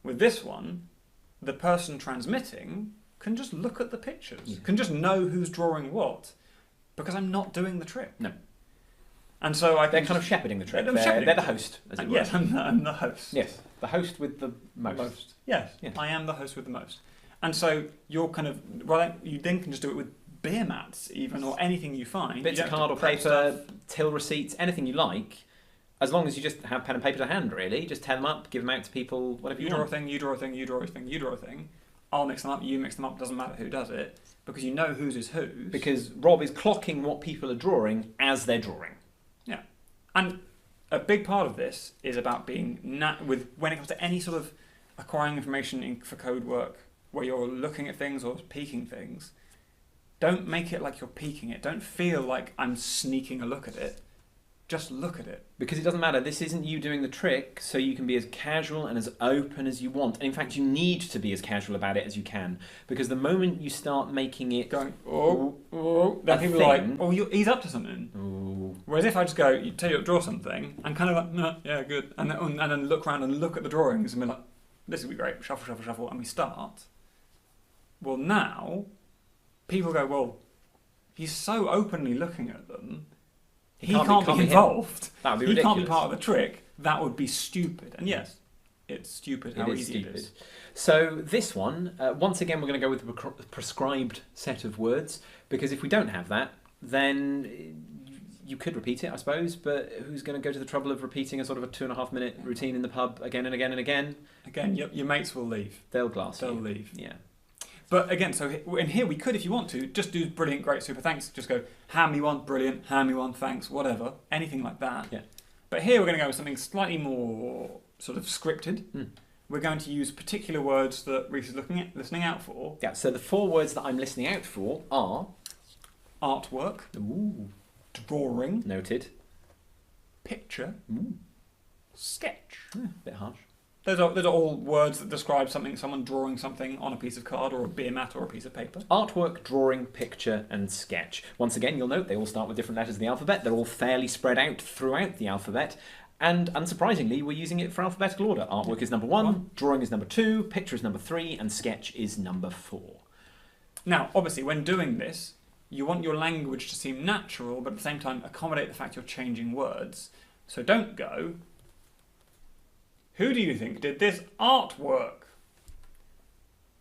with this one, the person transmitting can just look at the pictures, can just know who's drawing what, because I'm not doing the trick. No. And so They're kind of shepherding the trick. They're They're shepherding. the host, as it were. Yes, I'm the host. Yes, the host with the most. Yes, Yeah. I am the host with the most. And so you're kind of, well, you then can just do it with beer mats even, or anything you find. Bits You of don't have card or to prep paper, stuff. till receipts, anything you like, as long as you just have pen and paper to hand, really. Just tear them up, give them out to people, whatever you You draw a want. thing, you draw a thing, you draw a thing, you draw a thing. I'll mix them up, you mix them up, doesn't matter who does it, because you know whose is whose. Because Rob is clocking what people are drawing as they're drawing. And a big part of this is about being when it comes to any sort of acquiring information for code work, where you're looking at things or peeking things. Don't make it like you're peeking it. Don't feel like I'm sneaking a look at it. Just look at it. Because it doesn't matter, this isn't you doing the trick, so you can be as casual and as open as you want. And in fact, you need to be as casual about it as you can. Because the moment you start making it Going, then people are like, thing. oh, he's up to something. Ooh. Whereas if I just go, you tell you to draw something, and kind of like, nah, yeah, good, and then look around and look at the drawings and be like, this would be great, shuffle, shuffle, shuffle, and we start. Well, now, people go, well, he's so openly looking at them, he can't be him. involved. That would be He ridiculous. can't be part of the trick. That would be stupid. And yes, it's stupid how It is easy stupid. it is. So this one, once again, we're going to go with the prescribed set of words, because if we don't have that, then you could repeat it, I suppose, but who's going to go to the trouble of repeating a sort of a 2.5 minute routine in the pub again and again and again? Again, your mates will leave. They'll glass They'll you. leave. Yeah. But again, so in here we could, if you want to, just do brilliant, great, super, thanks. Just go, hand me one, brilliant, hand me one, thanks, whatever. Anything like that. Yeah. But here we're going to go with something slightly more sort of scripted. We're going to use particular words that Reese is listening out for. Yeah, so the 4 words that I'm listening out for are... Artwork, Ooh. drawing, Noted. picture, Ooh. sketch. Bit harsh. Those are all words that describe someone drawing something on a piece of card or a beer mat or a piece of paper. Artwork, drawing, picture, and sketch. Once again, you'll note they all start with different letters of the alphabet. They're all fairly spread out throughout the alphabet. And unsurprisingly, we're using it for alphabetical order. Artwork is number 1, drawing is number 2, picture is number 3, and sketch is number 4. Now, obviously, when doing this, you want your language to seem natural, but at the same time accommodate the fact you're changing words. So don't go, who do you think did this artwork?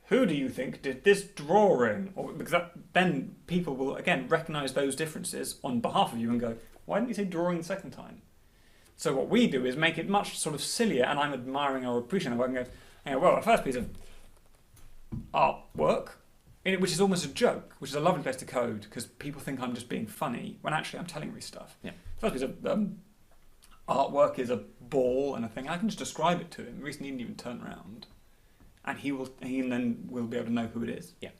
Who do you think did this drawing? Or, because then people will, again, recognise those differences on behalf of you and go, why didn't you say drawing the second time? So what we do is make it much sort of sillier, and I'm admiring or appreciating the work and go, well, the first piece of artwork, which is almost a joke, which is a lovely place to code, because people think I'm just being funny, when actually I'm telling Reese stuff. Yeah. First piece of artwork is a ball and a thing. I can just describe it to him. Reese needn't even turn around. And he then will be able to know who it is. Yeah.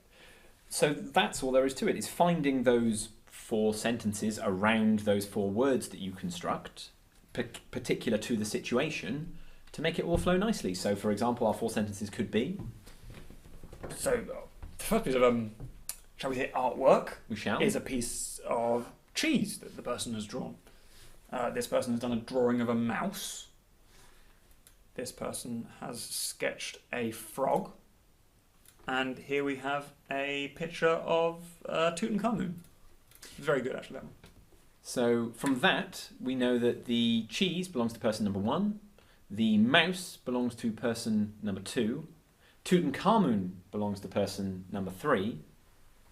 So that's all there is to it. It's finding those 4 sentences around those 4 words that you construct, particular to the situation, to make it all flow nicely. So, for example, our 4 sentences could be... So, the first piece of, shall we say, artwork We shall. is a piece of cheese that the person has drawn. This person has done a drawing of a mouse. This person has sketched a frog. And here we have a picture of Tutankhamun. Very good, actually, that one. So from that, we know that the cheese belongs to person number 1, the mouse belongs to person number 2, Tutankhamun belongs to person number 3,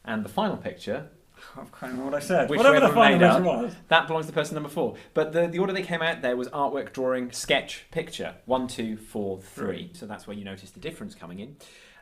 and the final picture, I can't remember what I said. Which Whatever the way final we made picture up. was. that belongs to person number 4. But the order they came out there was artwork, drawing, sketch, picture. 1, 2, 4, 3. So that's where you notice the difference coming in.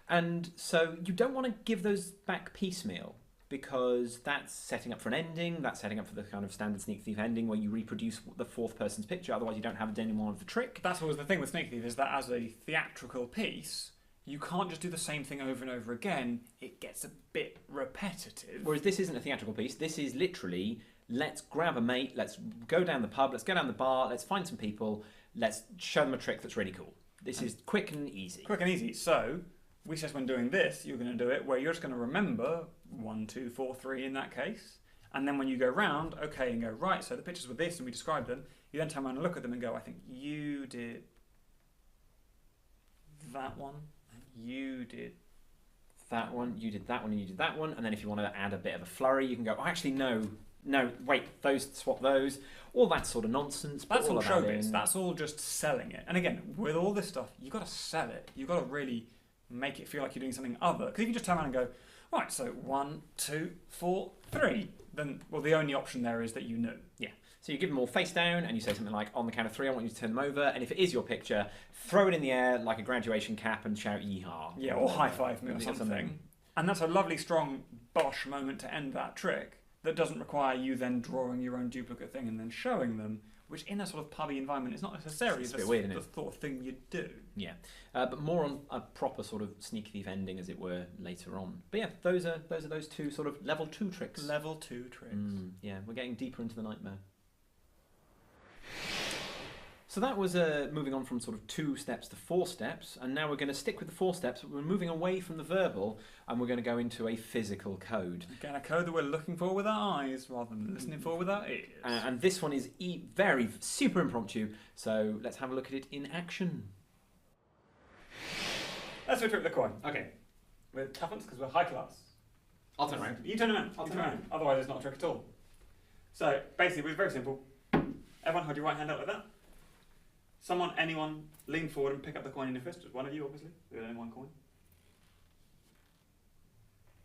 And so you don't want to give those back piecemeal, because that's setting up for an ending, that's setting up for the kind of standard Sneak Thief ending where you reproduce the 4th person's picture, otherwise you don't have any more of the trick. That's always the thing with Sneak Thief, is that as a theatrical piece, you can't just do the same thing over and over again. It gets a bit repetitive. Whereas this isn't a theatrical piece, this is literally, let's grab a mate, let's go down the pub, let's go down the bar, let's find some people, let's show them a trick that's really cool. This is quick and easy. Quick and easy. So, we said when doing this, you're going to do it where you're just going to remember 1, 2, 4, 3 in that case. And then when you go round, okay, and go, right, so the pictures were this and we described them, you then turn around and look at them and go, I think you did that one, and you did that one, you did that one, and you did that one. And then if you want to add a bit of a flurry, you can go, oh, actually, no, wait, swap those. All that sort of nonsense. That's all of that showbiz. in. That's all just selling it. And again, with all this stuff, you've got to sell it. You've got to really make it feel like you're doing something other. Because if you just turn around and go, right, so 1, 2, 4, 3, then, well, the only option there is that you knew. Yeah. So you give them all face down and you say something like, on the count of 3, I want you to turn them over. And if it is your picture, throw it in the air like a graduation cap and shout yeehaw. Yeah, or high five me or something. And that's a lovely, strong Bosch moment to end that trick that doesn't require you then drawing your own duplicate thing and then showing them, which in a sort of pubby environment is not necessarily It's a bit weird, isn't the it? sort of thing you do. Yeah, but more on a proper sort of sneak thief ending, as it were, later on. But yeah, those are those 2 sort of level 2 tricks. Level 2 tricks. Yeah, we're getting deeper into the nightmare. So that was moving on from sort of 2 steps to 4 steps, and now we're going to stick with the 4 steps, but we're moving away from the verbal, and we're going to go into a physical code. Again, a code that we're looking for with our eyes rather than listening for with our ears. And this one is very super impromptu, so let's have a look at it in action. Let's flip the coin. Okay, With tuppence, because we're high class. I'll turn around. You turn around. I'll You turn around. Otherwise, it's not a trick at all. So, basically, it's very simple. Everyone hold your right hand up like that. Anyone, lean forward and pick up the coin in your fist. Just one of you, obviously. With only one coin.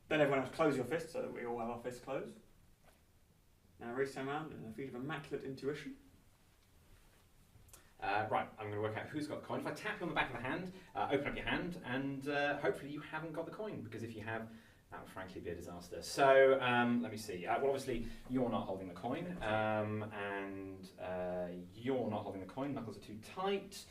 Then everyone else close your fist so that we all have our fists closed. Now raise turn around in a feat of immaculate intuition. Right, I'm going to work out who's got the coin. If I tap you on the back of the hand, open up your hand, and hopefully you haven't got the coin, because if you have, that would frankly be a disaster. So let me see. Well, obviously you're not holding the coin, and you're not holding the coin. Knuckles are too tight.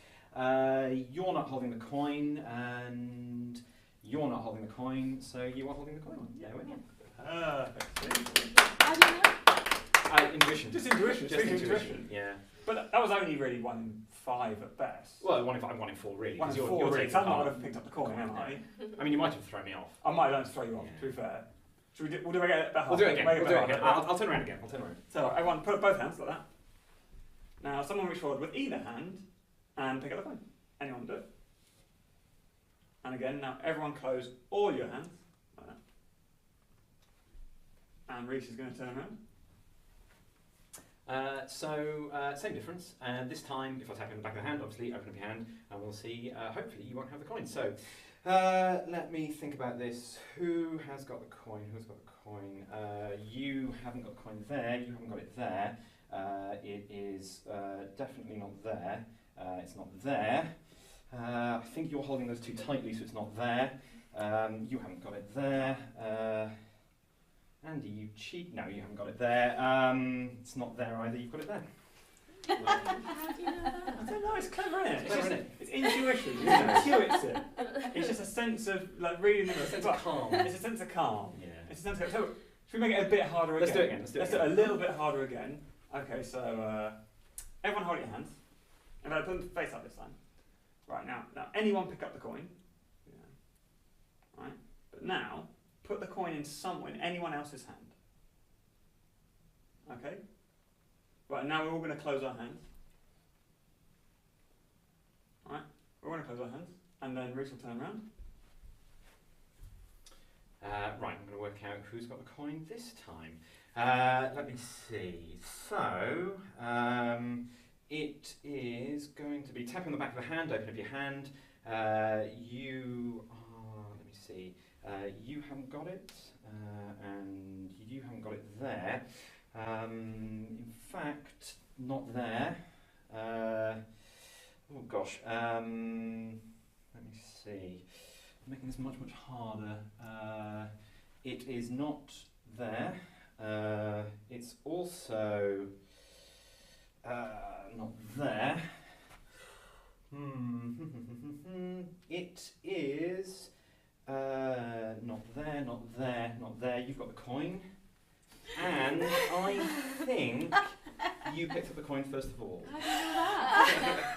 You're not holding the coin, and you're not holding the coin. So you are holding the coin. Yeah, we're in. Perfect. How do you know? Intuition. Just intuition. Just Just intuition. Yeah. But that was only really 1 in 5 at best. Well, 1 in 4 really. 1 in 'cause 4 you're really. taking So I might part. have picked up the coin, am I? I mean, you might have thrown me off. I might have to throw you off, Yeah. to be fair. Should we do, we'll do it again. We'll do it again. I'll turn around again. So everyone put both hands like that. Now someone reach forward with either hand and pick up the coin. Anyone do it. And again, now everyone close all your hands like that. And Reese is going to turn around. Same difference. And this time, if I tap you on the back of the hand, obviously open up your hand, and we'll see. Hopefully, you won't have the coin. So, let me think about this. Who has got the coin? Who's got the coin? You haven't got the coin there. You haven't got it there. It is definitely not there. It's not there. I think you're holding those too tightly, so it's not there. You haven't got it there. Andy, you cheat. No, you haven't got it there. It's not there either. You've got it there. How do you know that? I don't know, it's clever, isn't it? Clever, isn't it? It's intuition. You intuits it. It's just a sense of like reading the A sense of calm. It's a sense of calm. Yeah. It's a sense of, so should we make it a bit harder again? Let's do it again. Let's do it a little bit harder again. Okay, so everyone hold your hands. And I put them face up this time. Right, now anyone pick up the coin. Yeah. Right? But now, put the coin in anyone else's hand. Okay? Right, now we're all going to close our hands. Alright, we're going to close our hands. And then Reese will turn around. Right, I'm going to work out who's got the coin this time. Let me see. So, it is going to be tap on the back of the hand, open up your hand. You are, let me see, you haven't got it, and you haven't got it there. In fact, not there. Oh gosh, let me see. I'm making this much harder. It is not there. It's also not there. It is not there, not there, not there. You've got the coin. And I think you picked up the coin first of all. How do you know that?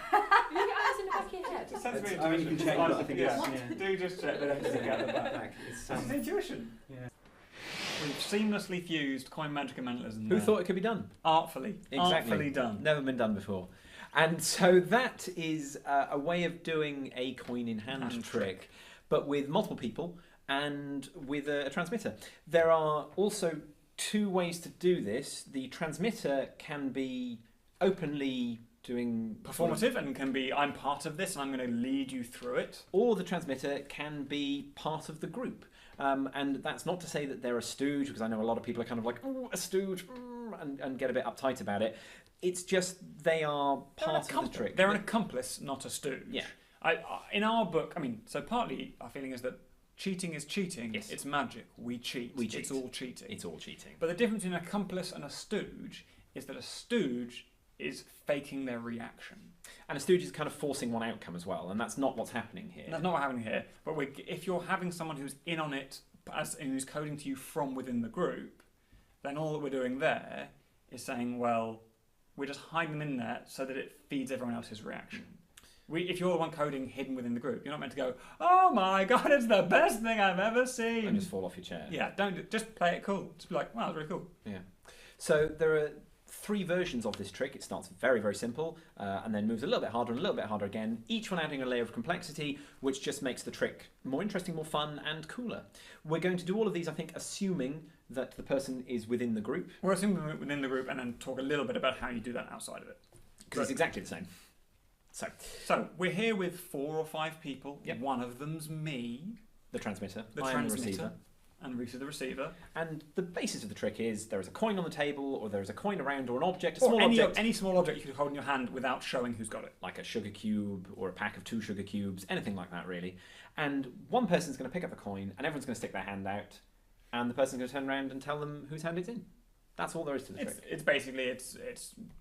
You got eyes in the back of your head. Just sense It's of only intuition. can check, but I think Yeah. it's- yeah. Do just check they don't stick out the back. It's, It's intuition. yeah. We've seamlessly fused coin magic and mentalism. Who there. thought it could be done? Artfully. Exactly. Artfully done. Never been done before. And so that is a way of doing a coin in hand Hand trick, but with multiple people and with a transmitter. There are also two ways to do this. The transmitter can be openly doing Performative and can be, I'm part of this and I'm going to lead you through it. or the transmitter can be part of the group. And that's not to say that they're a stooge, because I know a lot of people are kind of like, oh, a stooge, and get a bit uptight about it. It's just they are part of the trick. They're an accomplice, not a stooge. Yeah. In our book, I mean, so partly our feeling is that cheating is cheating. Yes. It's magic. We cheat. We cheat. It's all cheating. It's all cheating. But the difference between an accomplice and a stooge is that a stooge is faking their reaction. And a stooge is kind of forcing one outcome as well, and that's not what's happening here. That's not what's happening here. But if you're having someone who's in on it, and who's coding to you from within the group, then all that we're doing there is saying, well, we're just hiding them in there so that it feeds everyone else's reaction. If you're the one coding hidden within the group, you're not meant to go, oh my god, it's the best thing I've ever seen. And just fall off your chair. Yeah, just play it cool. Just be like, wow, that's really cool. Yeah. So there are three versions of this trick. It starts very, very simple, and then moves a little bit harder and a little bit harder again, each one adding a layer of complexity, which just makes the trick more interesting, more fun, and cooler. We're going to do all of these, I think, assuming that the person is within the group. We're assuming we're within the group and then talk a little bit about how you do that outside of it. Because it's exactly the same. So we're here with 4 or 5 people. Yep. One of them's me, The transmitter. the I am the transmitter, receiver. and Rita the receiver. And the basis of the trick is there is a coin on the table, or there is a coin around, or an object, a Or small any, object, any small object you could hold in your hand without showing who's got it. like a sugar cube or a pack of 2 sugar cubes, anything like that really. And one person's going to pick up the coin, and everyone's going to stick their hand out, and the person's going to turn around and tell them whose hand it's in. That's all there is to the trick. It's basically it's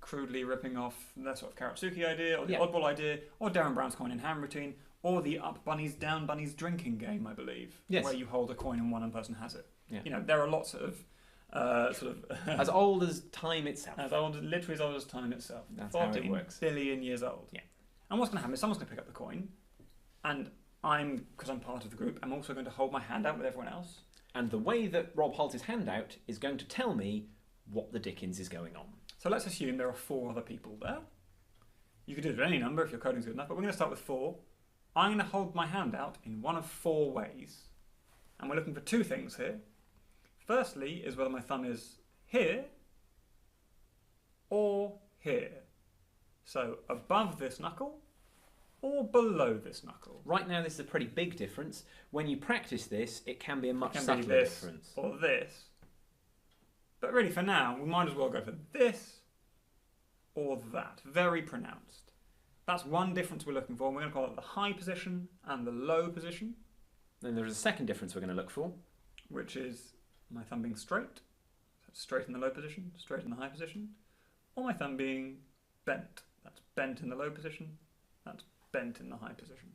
crudely ripping off the sort of Karatsuki idea, or the Yeah. oddball idea, or Darren Brown's coin in hand routine, or the up bunnies, down bunnies drinking game, I believe, Yes. where you hold a coin and one person has it. Yeah. You know, there are lots of sort of As old as time itself. literally as old as time itself. That's how it 14 works. billion years old. Yeah. And what's going to happen is someone's going to pick up the coin, and because I'm part of the group, I'm also going to hold my hand out with everyone else. And the way that Rob holds his hand out is going to tell me what the dickens is going on. So let's assume there are 4 other people there. You could do it with any number if your coding's good enough, but we're going to start with 4. I'm going to hold my hand out in one of 4 ways. And we're looking for 2 things here. Firstly is whether my thumb is here or here. So above this knuckle or below this knuckle. Right now, this is a pretty big difference. When you practice this, it can be a much It can be subtler this difference. or this. But really, for now, we might as well go for this or that. Very pronounced. That's one difference we're looking for. And we're going to call it the high position and the low position, Then there's a second difference we're going to look for. which is my thumb being straight. So it's straight in the low position, straight in the high position. Or my thumb being bent. That's bent in the low position. That's bent in the high position.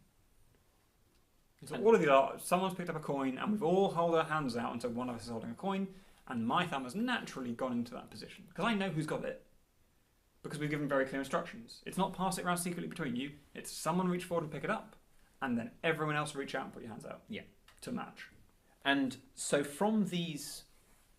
So And- all of these are, someone's picked up a coin and we've all held our hands out, and so one of us is holding a coin, and my thumb has naturally gone into that position. Because I know who's got it. Because we've given very clear instructions. It's not pass it around secretly between you, it's someone reach forward and pick it up, and then everyone else reach out and put your hands out. Yeah. To match. And so from these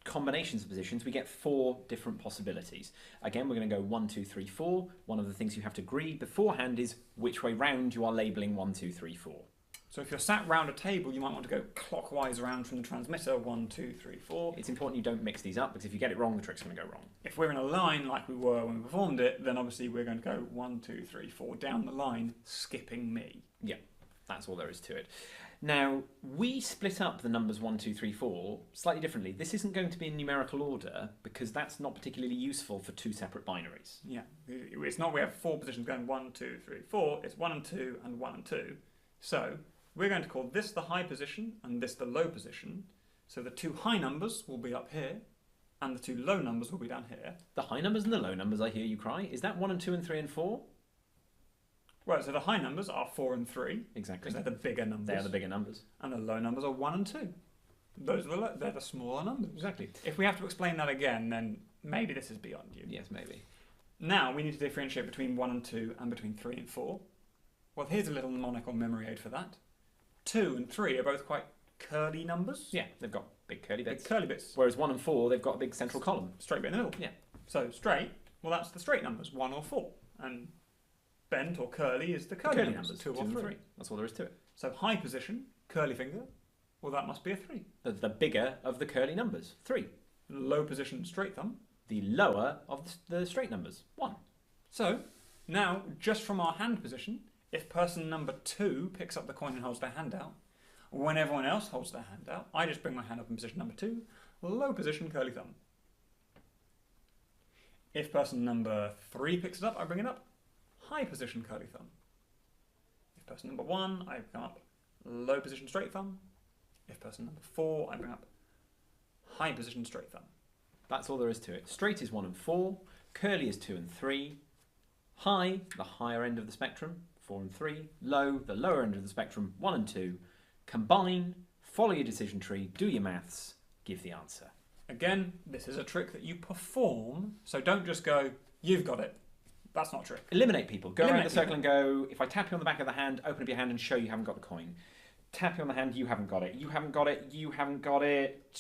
combinations of positions, we get 4 different possibilities. Again, we're going to go 1, 2, 3, 4. One of the things you have to agree beforehand is which way round you are labelling 1, 2, 3, 4. So if you're sat round a table, you might want to go clockwise around from the transmitter, 1, 2, 3, 4. It's important you don't mix these up, because if you get it wrong, the trick's going to go wrong. If we're in a line like we were when we performed it, then obviously we're going to go 1, 2, 3, 4 down the line, skipping me. That's all there is to it. Now, we split up the numbers 1, 2, 3, 4 slightly differently. This isn't going to be in numerical order, because that's not particularly useful for 2 separate binaries. Yeah, it's not we have 4 positions going 1, 2, 3, 4. It's 1 and 2 and 1 and 2. So we're going to call this the high position and this the low position. So the 2 high numbers will be up here and the 2 low numbers will be down here. The high numbers and the low numbers, I hear you cry. Is that 1 and 2 and 3 and 4? Right, so the high numbers are 4 and 3 Exactly. because they're the bigger numbers. They are the bigger numbers. And the low numbers are 1 and 2. Those are they're the smaller numbers. Exactly. If we have to explain that again, then maybe this is beyond you. Yes, maybe. Now we need to differentiate between 1 and 2 and between 3 and 4. Well, here's a little mnemonic or memory aid for that. 2 and 3 are both quite curly numbers. Yeah, they've got big curly Big bits. curly bits. Whereas 1 and 4, they've got a big central column. Straight bit in the middle. Yeah. So straight, well, that's the straight numbers, 1 or 4. And bent or curly is the curly numbers, 2 or 3. That's all there is to it. So high position, curly finger, well, that must be a 3. The bigger of the curly numbers, 3. Low position, straight thumb. The lower of the straight numbers, 1. So now, just from our hand position, if person number 2 picks up the coin and holds their hand out, when everyone else holds their hand out, I just bring my hand up in position number 2, low position, curly thumb. If person number 3 picks it up, I bring it up, high position, curly thumb. If person number 1, I come up, low position, straight thumb. If person number 4, I bring up, high position, straight thumb. That's all there is to it. Straight is 1 and 4, curly is 2 and 3, high, the higher end of the spectrum, 4 and 3, low, the lower end of the spectrum, 1 and 2. Combine, follow your decision tree, do your maths, give the answer. Again, this is a trick that you perform, so don't just go, you've got it. That's not a trick. Eliminate people. Go around Eliminate the circle and go, if I tap you on the back of the hand, open up your hand and show you haven't got the coin. Tap you on the hand, you haven't got it. You haven't got it, you haven't got it,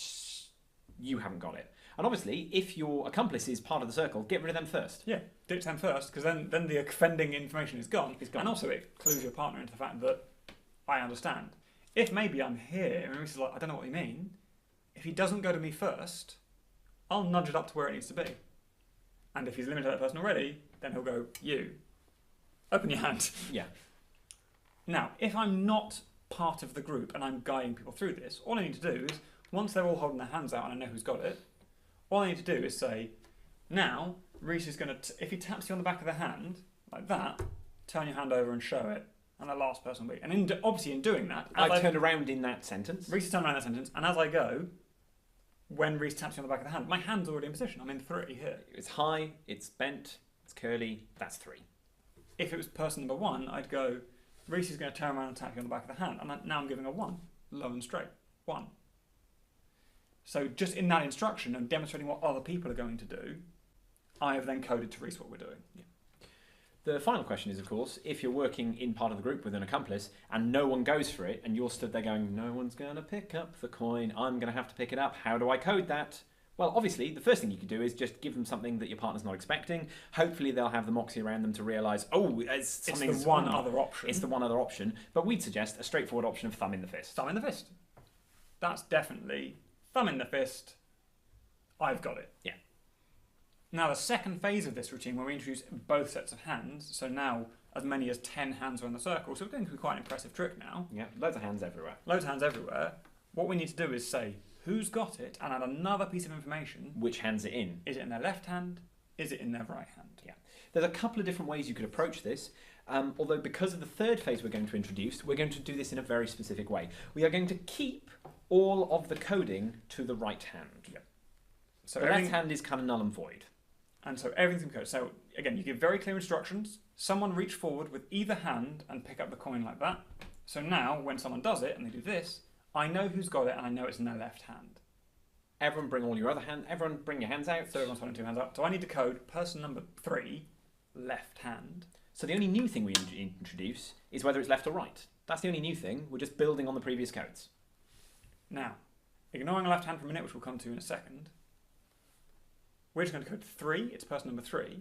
you haven't got it. And obviously, if your accomplice is part of the circle, get rid of them first. Yeah, ditch them first, because then the offending information is gone. It's gone. And also it clues your partner into the fact that I understand. If maybe I'm here and Reese is like, I don't know what you mean, if he doesn't go to me first, I'll nudge it up to where it needs to be. And if he's limited to that person already, then he'll go, you, open your hand. Yeah. Now, if I'm not part of the group and I'm guiding people through this, all I need to do is, once they're all holding their hands out and I know who's got it, all I need to do is say, now, Reese is going to, if he taps you on the back of the hand, like that, turn your hand over and show it, and the last person will be. And obviously in doing that, I've turned around in that sentence. Reese has turned around that sentence, and as I go, when Reese taps you on the back of the hand, my hand's already in position. I'm in 3 here. It's high, it's bent, it's curly, that's 3. If it was person number 1, I'd go, Reese is going to turn around and tap you on the back of the hand, and now I'm giving a 1, low and straight, 1. So just in that instruction and demonstrating what other people are going to do, I have then coded to Reese what we're doing. Yeah. The final question is, of course, if you're working in part of the group with an accomplice and no one goes for it and you're stood there going, no one's going to pick up the coin, I'm going to have to pick it up, how do I code that? Well, obviously, the first thing you could do is just give them something that your partner's not expecting. Hopefully they'll have the moxie around them to realise, oh, it's the one other option. It's the one other option. But we'd suggest a straightforward option of thumb in the fist. Thumb in the fist. That's definitely thumb in the fist. I've got it. Yeah. Now the second phase of this routine, where we introduce both sets of hands, so now as many as 10 hands are in the circle, so we're going to be quite an impressive trick now. Yeah, loads of hands everywhere. Loads of hands everywhere. What we need to do is say who's got it and add another piece of information. Which hand's it in? Is it in their left hand? Is it in their right hand? Yeah. There's a couple of different ways you could approach this. Although because of the third phase we're going to introduce, we're going to do this in a very specific way. We are going to keep all of the coding to the right hand. Yep. So the left hand is kind of null and void. And so everything's coded. So again, you give very clear instructions. Someone reach forward with either hand and pick up the coin like that. So now, when someone does it and they do this, I know who's got it and I know it's in their left hand. Everyone bring all your other hand. Everyone bring your hands out. So everyone's holding 2 hands up. So I need to code person number 3, left hand. So the only new thing we introduce is whether it's left or right. That's the only new thing. We're just building on the previous codes. Now, ignoring the left hand for a minute, which we'll come to in a second, we're just going to code 3. It's person number 3,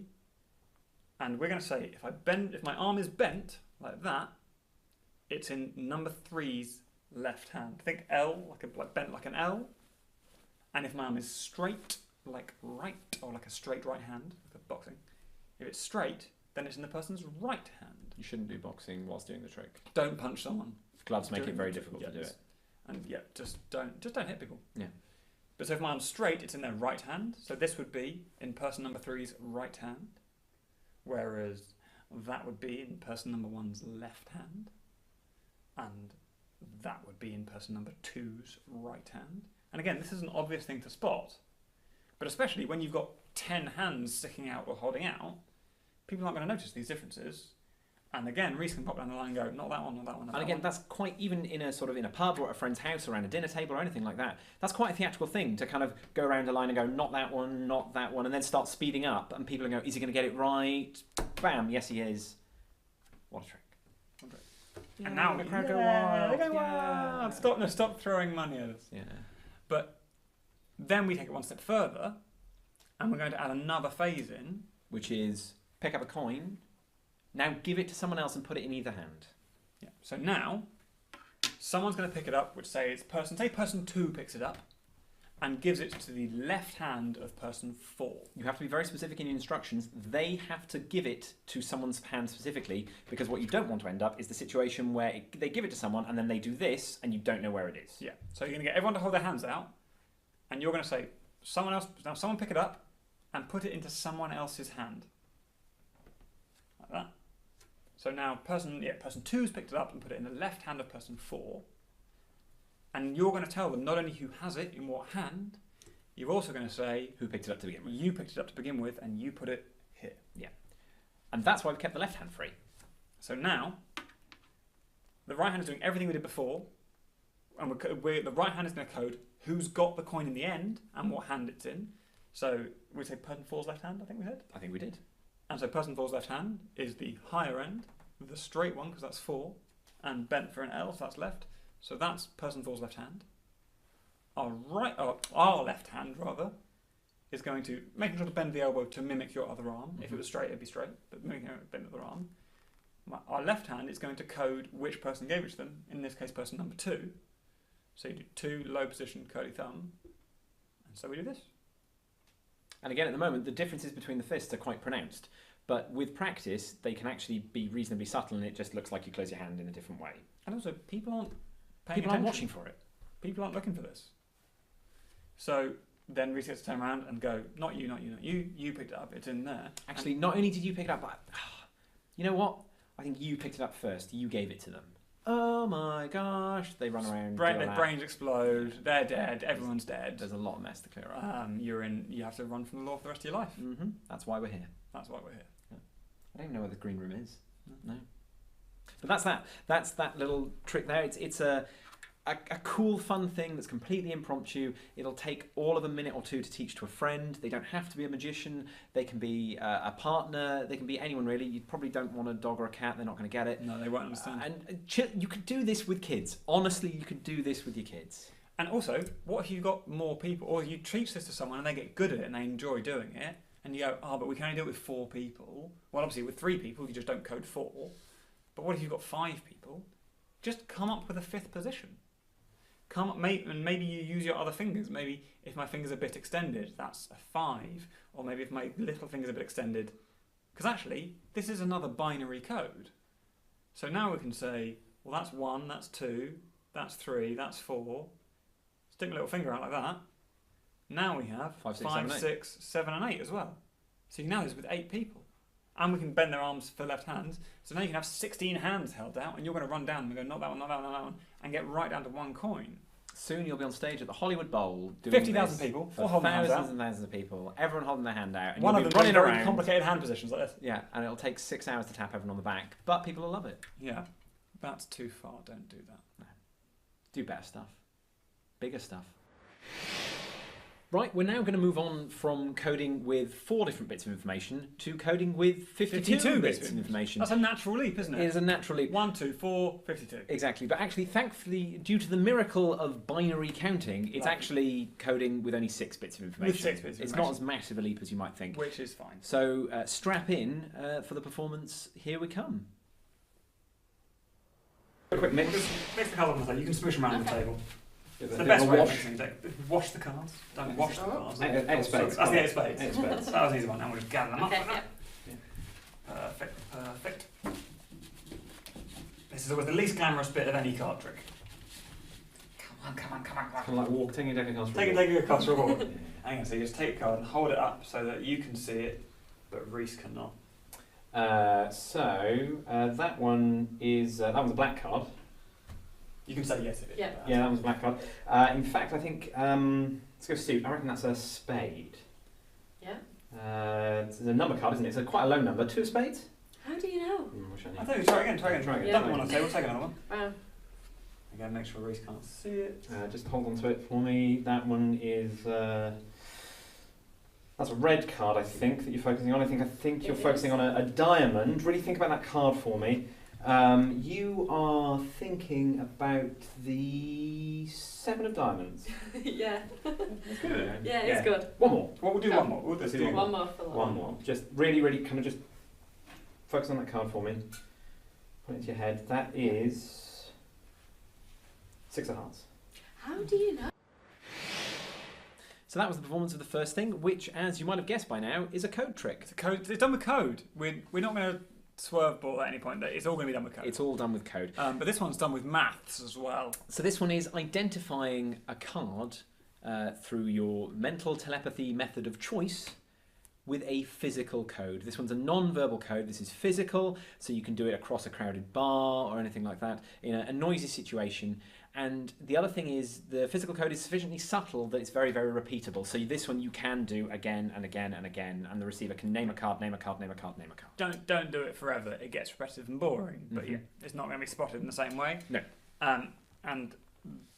and we're going to say if my arm is bent like that, it's in number 3's left hand. Think L, like bent like an L. And if my arm is straight, like right, or like a straight right hand, like boxing, if it's straight, then it's in the person's right hand. You shouldn't do boxing whilst doing the trick. Don't punch someone. Gloves make it Doing very the trick, difficult to do yes. it. And yeah, just don't hit people. Yeah. But so if my arm's straight, it's in their right hand. So this would be in person number 3's right hand, whereas that would be in person number 1's left hand, and that would be in person number 2's right hand. And again, this is an obvious thing to spot, but especially when you've got 10 hands sticking out or holding out, people aren't going to notice these differences. And again, Reese can pop down the line and go, not that one, not that one, not that And again, one. that's quite, even in a sort of in a pub or at a friend's house or around a dinner table or anything like that, that's quite a theatrical thing to kind of go around a line and go, not that one, and then start speeding up and people are going, is he going to get it right? Bam, yes he is. What a trick. And now the crowd go yeah, wild. they go wild. Stop throwing money at us. Yeah. But then we take it one step further, and we're going to add another phase in. Which is pick up a coin, now give it to someone else and put it in either hand. Yeah. So now, someone's going to pick it up, which say person 2 picks it up, and gives it to the left hand of person 4. You have to be very specific in your instructions. They have to give it to someone's hand specifically, because what you don't want to end up is the situation where they give it to someone and then they do this and you don't know where it is. Yeah. So you're going to get everyone to hold their hands out, and you're going to say, someone pick it up and put it into someone else's hand. Like that. So now person 2's picked it up and put it in the left hand of person 4. And you're going to tell them not only who has it in what hand, you're also going to say Who picked it up to begin with. you picked it up to begin with and you put it here. And that's why we kept the left hand free. So now, the right hand is doing everything we did before, and the right hand is going to code who's got the coin in the end and what hand it's in. So we say person 4's left hand, I think we said. I think we did. And so person 4's left hand is the higher end, the straight one, because that's 4, and bent for an L, so that's left. So that's person 4's left hand. Our left hand, rather, is going to, making sure to bend the elbow to mimic your other arm. If it was straight, it'd be straight, but mimicking it, bend the other arm. Our left hand is going to code which person gave it to them, in this case person number 2. So you do 2, low position, curly thumb, and so we do this. And again, at the moment, the differences between the fists are quite pronounced. But with practice, they can actually be reasonably subtle, and it just looks like you close your hand in a different way. And also, people aren't paying People aren't attention. watching for it. People aren't looking for this. So then Reese gets to turn around and go, not you, you picked it up, it's in there. Actually, not only did you pick it up, but you know what? I think you picked it up first. You gave it to them. Oh my gosh. They run around. Their brains explode, they're dead, everyone's dead. There's a lot of mess to clear up. You have to run from the law for the rest of your life. Mm-hmm. That's why we're here. That's why we're here. I don't even know where the green room is. No. But that's that. That's that little trick there. It's a cool, fun thing that's completely impromptu. It'll take all of a minute or two to teach to a friend. They don't have to be a magician. They can be a partner. They can be anyone, really. You probably don't want a dog or a cat. They're not going to get it. No, they won't understand. You could do this with kids. Honestly, you could do this with your kids. And also, what if you've got more people, or you teach this to someone and they get good at it and they enjoy doing it, and you go, but we can only do it with 4 people. Well, obviously, with 3 people, you just don't code 4. But what if you've got 5 people? Just come up with a 5th position. Maybe you use your other fingers. Maybe if my finger's a bit extended, that's a 5. Or maybe if my little finger's a bit extended. Because actually, this is another binary code. So now we can say, well, that's 1, that's 2, that's 3, that's 4. Stick my little finger out like that. Now we have 5, 6, 7, and 8 as well. So you can now do this with 8 people. And we can bend their arms for left hands. So now you can have 16 hands held out, and you're going to run down and go, not that one, not that one, not that one, and get right down to 1 coin. Soon you'll be on stage at the Hollywood Bowl doing 50,000 this people, for all holding their hands thousands out. and thousands of people, everyone holding their hand out, and One you'll of be them running doing very around. complicated hand positions like this. Yeah, and it'll take 6 hours to tap everyone on the back, but people will love it. Yeah, that's too far. Don't do that. No. Do better stuff. Bigger stuff. Right, we're now going to move on from coding with 4 different bits of information to coding with 52 bits of information. That's a natural leap, isn't it? It is a natural leap. 1, 2, 4, 52. Exactly, but actually, thankfully, due to the miracle of binary counting, it's Right. actually coding with only 6 bits of information. With 6 bits of It's information. not as massive a leap as you might think. Which is fine. So strap in for the performance. Here we come. A quick mix. Mix the colours on the table. You can smoosh them around the Okay. table. It's It's the best way of mixing it. Wash the cards. Don't wash the cards. 8 of spades. That's the 8 of spades. 8 of spades. That was an easy one. Now we'll just gather them up. Okay, like that. Perfect. This is always the least glamorous bit of any card trick. Come on. Kind of like taking a deck of cards for a walk. Take a card for a walk. Hang on, so you just take a card and hold it up so that you can see it, but Reese cannot. That one is that one's a black card. You can say yes if it. Yeah. Yeah, that one's a black card. In fact, I think let's go suit. I reckon that's a spade. Yeah. It's a number card, isn't it? It's quite a low number. 2 of spades. How do you know? Wish I knew. I think we try again. Try again. Yeah. Dump one on the table, take another one. Wow. Again, make sure Reese can't see it. Just hold on to it for me. That one is that's a red card, I think, that you're focusing on. I think you're It focusing is. on a diamond. Really think about that card for me. You are thinking about the 7 of diamonds. Yeah. That's good. Yeah, it's good. One more. Well, we'll do one more. We'll just do One more for One more. Just really, really kind of just focus on that card for me. Put it into your head. That is 6 of hearts. How do you know? So that was the performance of the first thing, which, as you might have guessed by now, is a code trick. It's a code. It's done with code. We're not going to swerve ball at any point. It's all going to be done with code. It's all done with code. But this one's done with maths as well. So this one is identifying a card through your mental telepathy method of choice with a physical code. This one's a non-verbal code. This is physical, so you can do it across a crowded bar or anything like that in a noisy situation. And the other thing is the physical code is sufficiently subtle that it's very, very repeatable. So this one you can do again and again and again, and the receiver can name a card, name a card, name a card, name a card. Don't do it forever. It gets repetitive and boring. But Mhm. yeah, it's not going to be spotted in the same way. No. And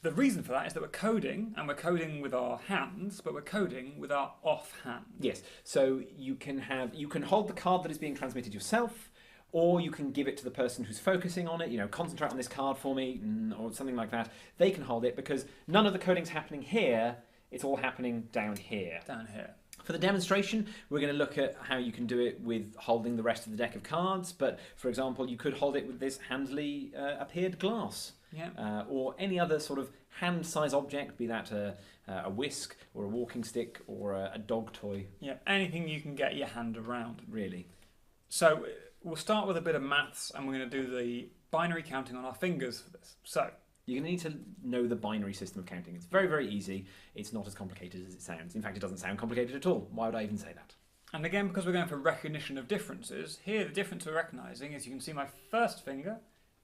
the reason for that is that we're coding, and we're coding with our hands, but we're coding with our offhand. Yes. So you can hold the card that is being transmitted yourself, or you can give it to the person who's focusing on it. You know, concentrate on this card for me, or something like that. They can hold it because none of the coding's happening here. It's all happening down here. Down here. For the demonstration, we're going to look at how you can do it with holding the rest of the deck of cards. But for example, you could hold it with this handily appeared glass. Yeah. Or any other sort of hand-size object, be that a whisk or a walking stick or a dog toy. Yeah. Anything you can get your hand around. Really. So we'll start with a bit of maths, and we're going to do the binary counting on our fingers for this. So You're going to need to know the binary system of counting. It's very, very easy. It's not as complicated as it sounds. In fact, it doesn't sound complicated at all. Why would I even say that? And again, because we're going for recognition of differences, here the difference we're recognising is you can see my first finger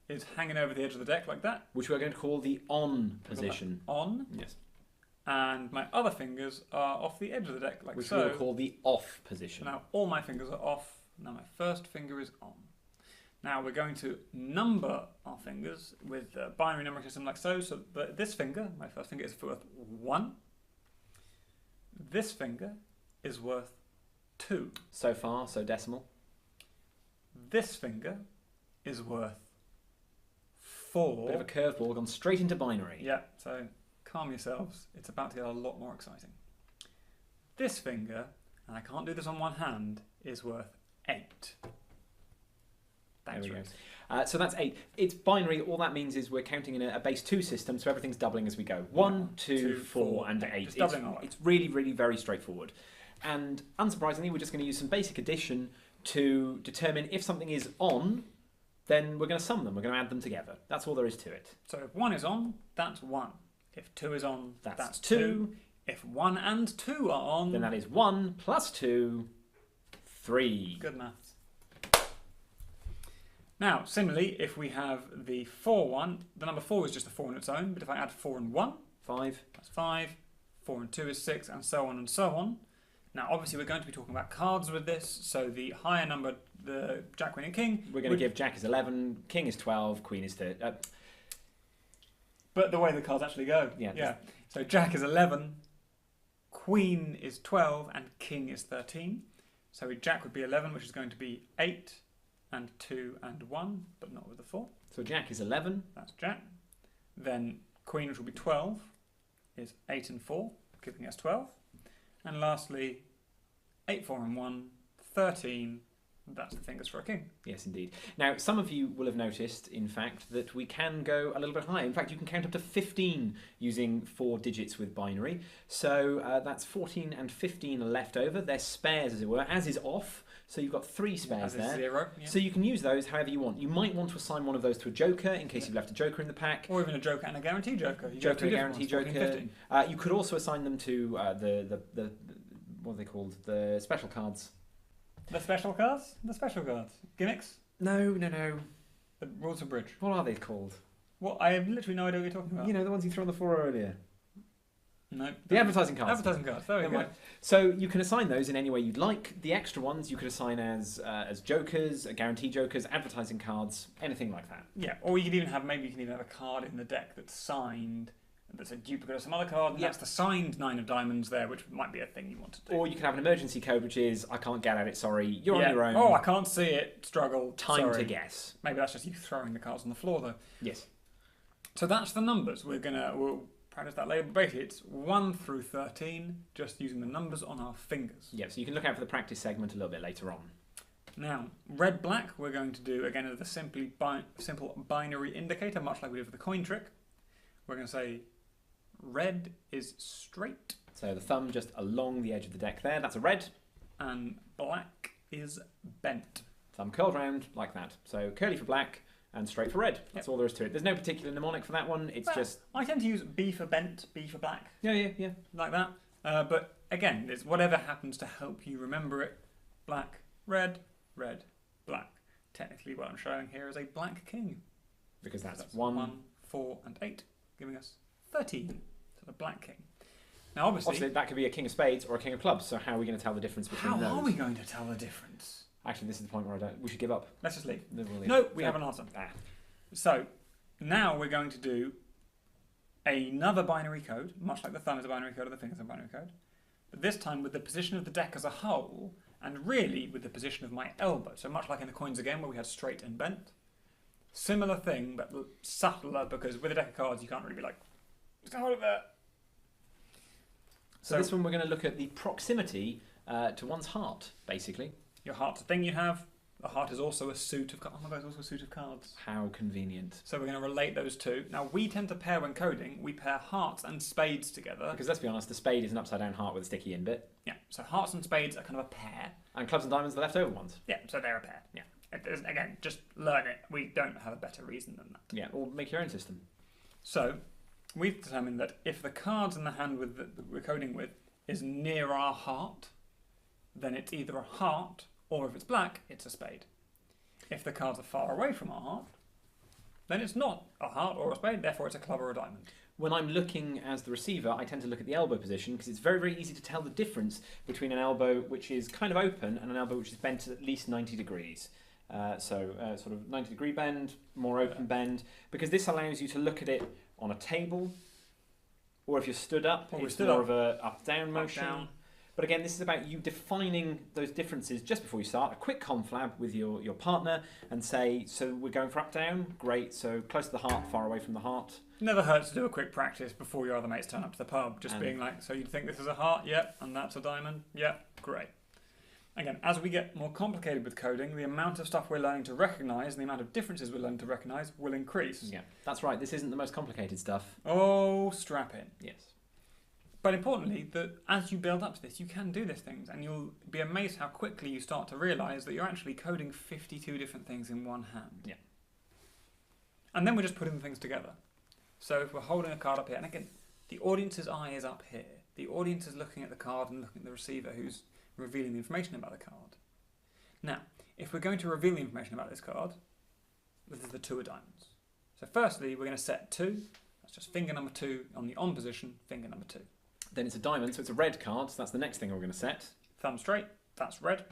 is hanging over the edge of the deck like that. Which we're going to call the on position. On. Yes. And my other fingers are off the edge of the deck like Which so. we will call the off So position. now all my fingers are off. Now my first finger is on. Now we're going to number our fingers with a binary numbering system like so. So that this finger, my first finger, is worth 1. This finger is worth 2. So far, so decimal. This finger is worth 4. Bit of a curveball, gone straight into binary. Yeah, so calm yourselves. It's about to get a lot more exciting. This finger, and I can't do this on one hand, is worth 8. There Thanks, we go. Rose. So that's 8. It's binary. All that means is we're counting in a base 2 system, so everything's doubling as we go. 1, 2, 4, and 8. Just doubling our way. It's really, really very straightforward. And unsurprisingly, we're just going to use some basic addition to determine if something is on, then we're going to sum them. We're going to add them together. That's all there is to it. So if 1 is on, that's 1. If 2 is on, That's 2. 2. If 1 and 2 are on, Then that is 1 plus 2, 3. good maths. Now, similarly, if we have the 4 one, the number 4 is just a 4 on its own, but if I add 4 and 1, 5. that's 5, 4 and 2 is 6, and so on and so on. Now, obviously, we're going to be talking about cards with this, so the higher number, the Jack, Queen, and King. We're going to give Jack is 11, King is 12, Queen is 30. But the way the cards actually go. Yeah. So Jack is 11, Queen is 12, and King is 13. So Jack would be 11, which is going to be 8, and 2, and 1, but not with the 4. So Jack is 11. That's Jack. Then Queen, which will be 12, is 8 and 4, giving us 12. And lastly, 8, 4 and 1, 13. That's the fingers for a king. Yes, indeed. Now, some of you will have noticed, in fact, that we can go a little bit higher. In fact, you can count up to 15 using 4 digits with binary. So that's 14 and 15 are left over. They're spares, as it were, as is off. So you've got 3 spares As is there. 0. Yeah. So you can use those however you want. You might want to assign one of those to a joker in case you've left a joker in the pack. Or even a joker and a guarantee joker. You Joker, get 2 guarantee different ones, 14, joker. 15. You could also assign them to the what are they called? The special cards. The special cards? The special cards. Gimmicks? No. The rules of bridge. What are they called? What? I have literally no idea what you're talking about. You know, the ones you threw on the floor earlier. No. The advertising cards. Advertising cards. There we Never go. mind. So you can assign those in any way you'd like. The extra ones you could assign as jokers, guarantee jokers, advertising cards, anything like that. Yeah. Or you could even have, maybe you can even have a card in the deck that's signed that's a duplicate of some other card, and Yeah. that's the signed 9 of diamonds there, which might be a thing you want to do. Or you can have an emergency code, which is, I can't get at it, sorry, you're Yeah. on your own. Oh, I can't see it. Struggle. Time Sorry. to guess. Maybe that's just you throwing the cards on the floor, though. Yes. So that's the numbers. We'll practice that later. But basically, it's 1 through 13, just using the numbers on our fingers. Yeah, so you can look out for the practice segment a little bit later on. Now, red black, we're going to do again as the simple binary indicator, much like we did for the coin trick. We're going to say red is straight So the thumb just along the edge of the deck there, that's a red. and black is bent. Thumb curled round like that. So curly for black and straight for red. That's all there is to it. There's no particular mnemonic for that one. It's Well, just... I tend to use B for bent, B for black, Yeah. like that. But again, it's whatever happens to help you remember it. Black, red, red, black. Technically, what I'm showing here is a black king. Because that's, That's 1... 4, and 8, giving us 13. So the black king. Now, obviously that could be a king of spades or a king of clubs, so how are we going to tell the difference between how those? are we going to tell the difference? Actually, this is the point where we should give up. Let's just leave. Then we'll leave. No, we So- have an answer. Ah. So, now we're going to do another binary code, much like the thumb is a binary code or the fingers are a binary code, but this time with the position of the deck as a whole, and really with the position of my elbow. So much like in the coins again, where we had straight and bent. Similar thing, but subtler, because with a deck of cards, you can't really be like, just hold it there. So this one we're going to look at the proximity to one's heart, basically. Your heart's a thing you have. A heart is also a suit of cards. Oh my god, it's also a suit of cards. How convenient. So we're going to relate those two. Now, we tend to pair when coding, we pair hearts and spades together. Because let's be honest, the spade is an upside down heart with a sticky in bit. Yeah, so hearts and spades are kind of a pair. And clubs and diamonds are the leftover ones. Yeah, so they're a pair. Yeah. Again, just learn it. We don't have a better reason than that. Yeah, or make your own system. So, we've determined that if the cards in the hand that we're coding with is near our heart, then it's either a heart, or if it's black, it's a spade. If the cards are far away from our heart, then it's not a heart or a spade, therefore it's a club or a diamond. When I'm looking as the receiver, I tend to look at the elbow position because it's very, very easy to tell the difference between an elbow which is kind of open and an elbow which is bent at least 90 degrees. Sort of 90 degree bend, more open bend, because this allows you to look at it on a table, or if you're stood up, Or we're it's stood more up, of a up-down motion. down. But again, this is about you defining those differences just before you start. A quick conflab with your partner and say, so we're going for up-down? Great, so close to the heart, far away from the heart. Never hurts to do a quick practice before your other mates turn up to the pub, just And- being like, so you think this is a heart? Yep. And that's a diamond? Yep. Great. Again, as we get more complicated with coding, the amount of stuff we're learning to recognise and the amount of differences we're learning to recognise will increase. Yeah, that's right. This isn't the most complicated stuff. Oh, strap in. Yes. But importantly, that as you build up to this, you can do these things, and you'll be amazed how quickly you start to realise that you're actually coding 52 different things in one hand. Yeah. And then we're just putting things together. So if we're holding a card up here, and again, the audience's eye is up here. The audience is looking at the card and looking at the receiver who's revealing the information about the card. Now, if we're going to reveal the information about this card, this is the 2 of diamonds. So firstly, we're going to set 2. That's just finger number 2 on the on position, finger number 2. Then it's a diamond, so it's a red card, so that's the next thing we're going to set. Thumb straight, that's red.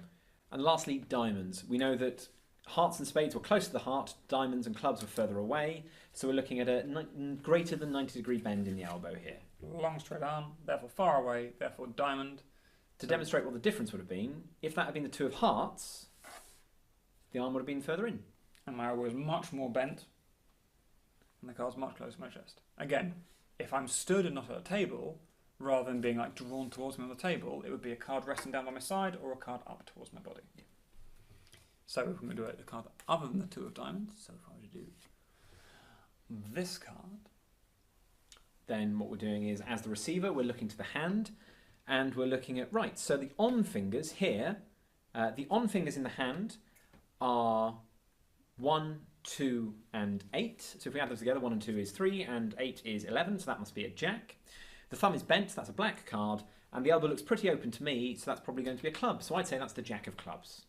And lastly, diamonds. We know that hearts and spades were close to the heart, diamonds and clubs were further away, so we're looking at a greater than 90 degree bend in the elbow here. Long straight arm, therefore far away, therefore diamond. To demonstrate what the difference would have been, if that had been the 2 of hearts, the arm would have been further in. And my elbow is much more bent, and the card's much closer to my chest. Again, if I'm stood and not at a table, rather than being like drawn towards me on the table, it would be a card resting down by my side or a card up towards my body. Yeah. So if we're going to do a card other than the 2 of diamonds, so if I were to do this card, Then what we're doing is, as the receiver, we're looking to the hand, and we're looking at, right, so the on fingers here, the on fingers in the hand are 1, 2, and 8. So if we add those together, 1 and 2 is 3, and 8 is 11, so that must be a jack. The thumb is bent, so that's a black card, and the elbow looks pretty open to me, so that's probably going to be a club. So I'd say that's the jack of clubs.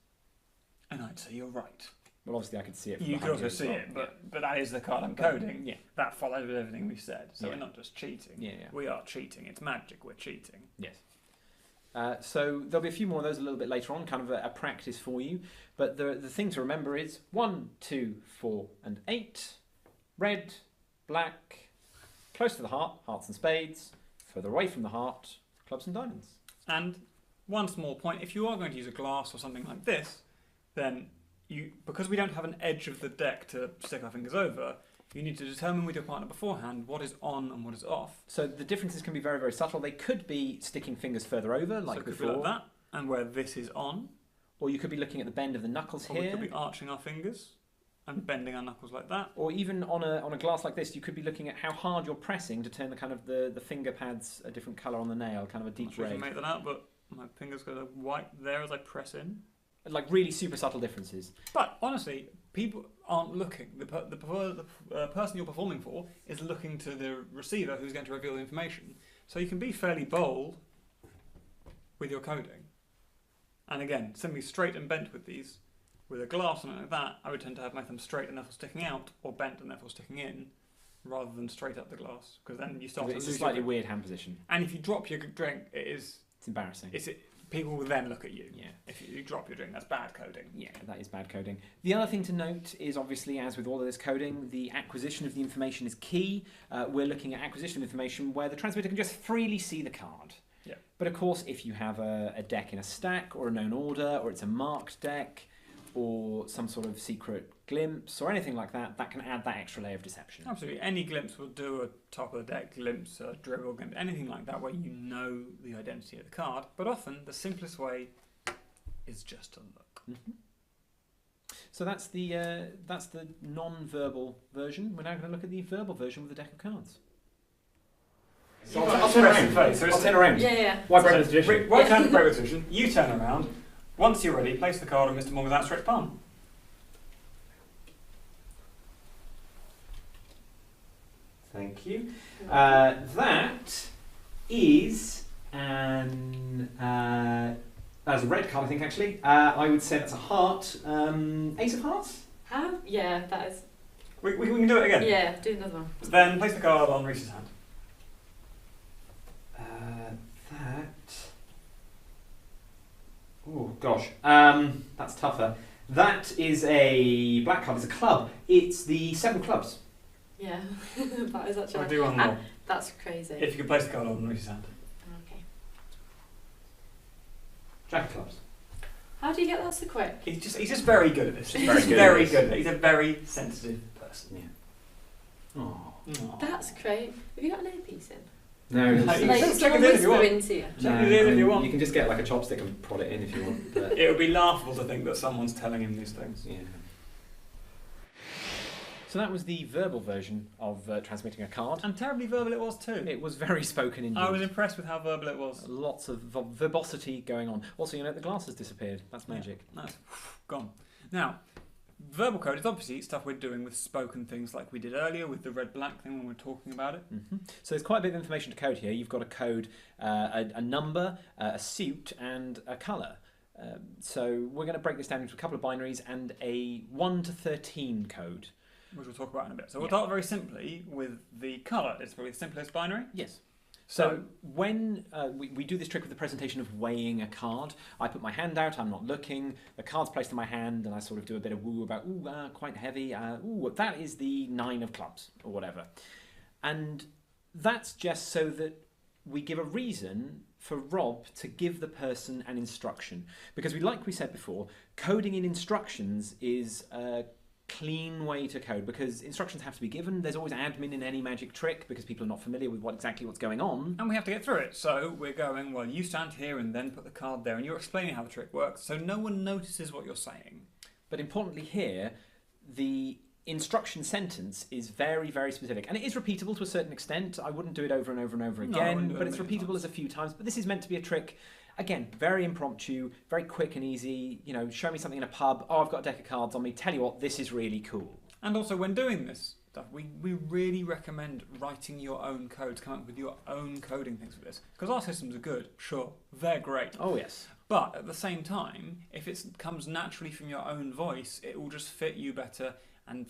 and I'd say you're right. Well, obviously I could see it from You could behind also as see well. it, but that is the card I'm coding. Yeah. That follows with everything we said. So Yeah. we're not just cheating. Yeah. We are cheating. It's magic. We're cheating. Yes. So there'll be a few more of those a little bit later on, kind of a practice for you. But the thing to remember is 1, 2, 4, and 8. Red, black, Close to the heart, hearts and spades. Further away from the heart, clubs and diamonds. And one small point, if you are going to use a glass or something like this, then because we don't have an edge of the deck to stick our fingers over, you need to determine with your partner beforehand what is on and what is off. So the differences can be very, very subtle. They could be sticking fingers further over, like so it could before. be like that, and where this is on. Or you could be looking at the bend of the knuckles Or here. we could be arching our fingers and bending our knuckles like that. Or even on a glass like this, you could be looking at how hard you're pressing to turn the kind of the finger pads a different colour on the nail, kind of a I'm deep not sure if you red. can make that out, but my fingers go white there as I press in. Like really super subtle differences. But honestly, people aren't looking. The person you're performing for is looking to the receiver who's going to reveal the information. So you can be fairly bold with your coding. And again, simply straight and bent with these. With a glass and like that, I would tend to have make them straight and therefore sticking out, or bent and therefore sticking in, rather than straight up the glass. Because then you start to It's lose a slightly your... weird hand position. And if you drop your drink, it's embarrassing. people will then look at you. Yeah. If you drop your drink, that's bad coding. Yeah, that is bad coding. The other thing to note is obviously, as with all of this coding, the acquisition of the information is key. We're looking at acquisition of information where the transmitter can just freely see the card. Yeah. But of course, if you have a deck in a stack or a known order, or it's a marked deck, or some sort of secret glimpse or anything like that, that can add that extra layer of deception. Absolutely. Any glimpse will do, a top of the deck glimpse, a dribble glimpse, anything like that where you know the identity of the card. But often the simplest way is just to look. Mm-hmm. So that's the non-verbal version. We're now going to look at the verbal version with the deck of cards. So I'll turn around. I'll turn around. Yeah. Why break the tradition? Right hand break the tradition. You turn around. Once you're ready, place the card on Mr. Morgan's outstretched palm. Thank you. That is that's a red card, I think, actually. I would say that's a heart. Ace of hearts? How? Yeah, that is. We can do it again. Yeah, do another one. Then place the card on Reese's hand. Oh gosh, that's tougher. That is a black card. It's a club. It's the 7 clubs. Yeah, that is actually. I'll do one more. That's crazy. If you could place the card on Reese's hand. Okay. Jack of clubs. How do you get that so quick? He's just very good at this. He's very just good at very this. good at it. He's a very sensitive person. Yeah. Oh. Aww. That's great. Have you got an earpiece in? No, Like, it's- Like, check someone it in if you whisper want. into you. Check it in if you want. You can just get like a chopstick and prod it in if you want. But It would be laughable to think that someone's telling him these things. yeah. So that was the verbal version of transmitting a card. And terribly verbal it was too. It was very spoken indeed. I was impressed with how verbal it was. Lots of verbosity going on. Also, the glass has disappeared. That's magic. That's gone. Now, verbal code is obviously stuff we're doing with spoken things like we did earlier with the red-black thing when we were talking about it. Mm-hmm. So there's quite a bit of information to code here. You've got to code a number, a suit, and a colour. So we're going to break this down into a couple of binaries and a 1 to 13 code. Which we'll talk about in a bit. So we'll start very simply with the colour. It's probably the simplest binary. Yes. So when we do this trick with the presentation of weighing a card, I put my hand out, I'm not looking, the card's placed in my hand, and I sort of do a bit of woo about, quite heavy, that is the 9 of clubs, or whatever. And that's just so that we give a reason for Rob to give the person an instruction. Because like we said before, coding in instructions is a clean way to code, because instructions have to be given. There's always admin in any magic trick because people are not familiar with exactly what's going on. And we have to get through it. So we're going, well, you stand here and then put the card there, and you're explaining how the trick works, so no one notices what you're saying. But importantly here, the instruction sentence is very, very specific. And it is repeatable to a certain extent. I wouldn't do it over and over and over No, I wouldn't again, do it but a it's million repeatable times. as a few times. But this is meant to be a trick. Again, very impromptu, very quick and easy. Show me something in a pub. Oh, I've got a deck of cards on me. Tell you what, this is really cool. And also, when doing this stuff, we really recommend writing your own codes, come up with your own coding things for this. Because our systems are good, sure, they're great. Oh, yes. But at the same time, if it comes naturally from your own voice, it will just fit you better and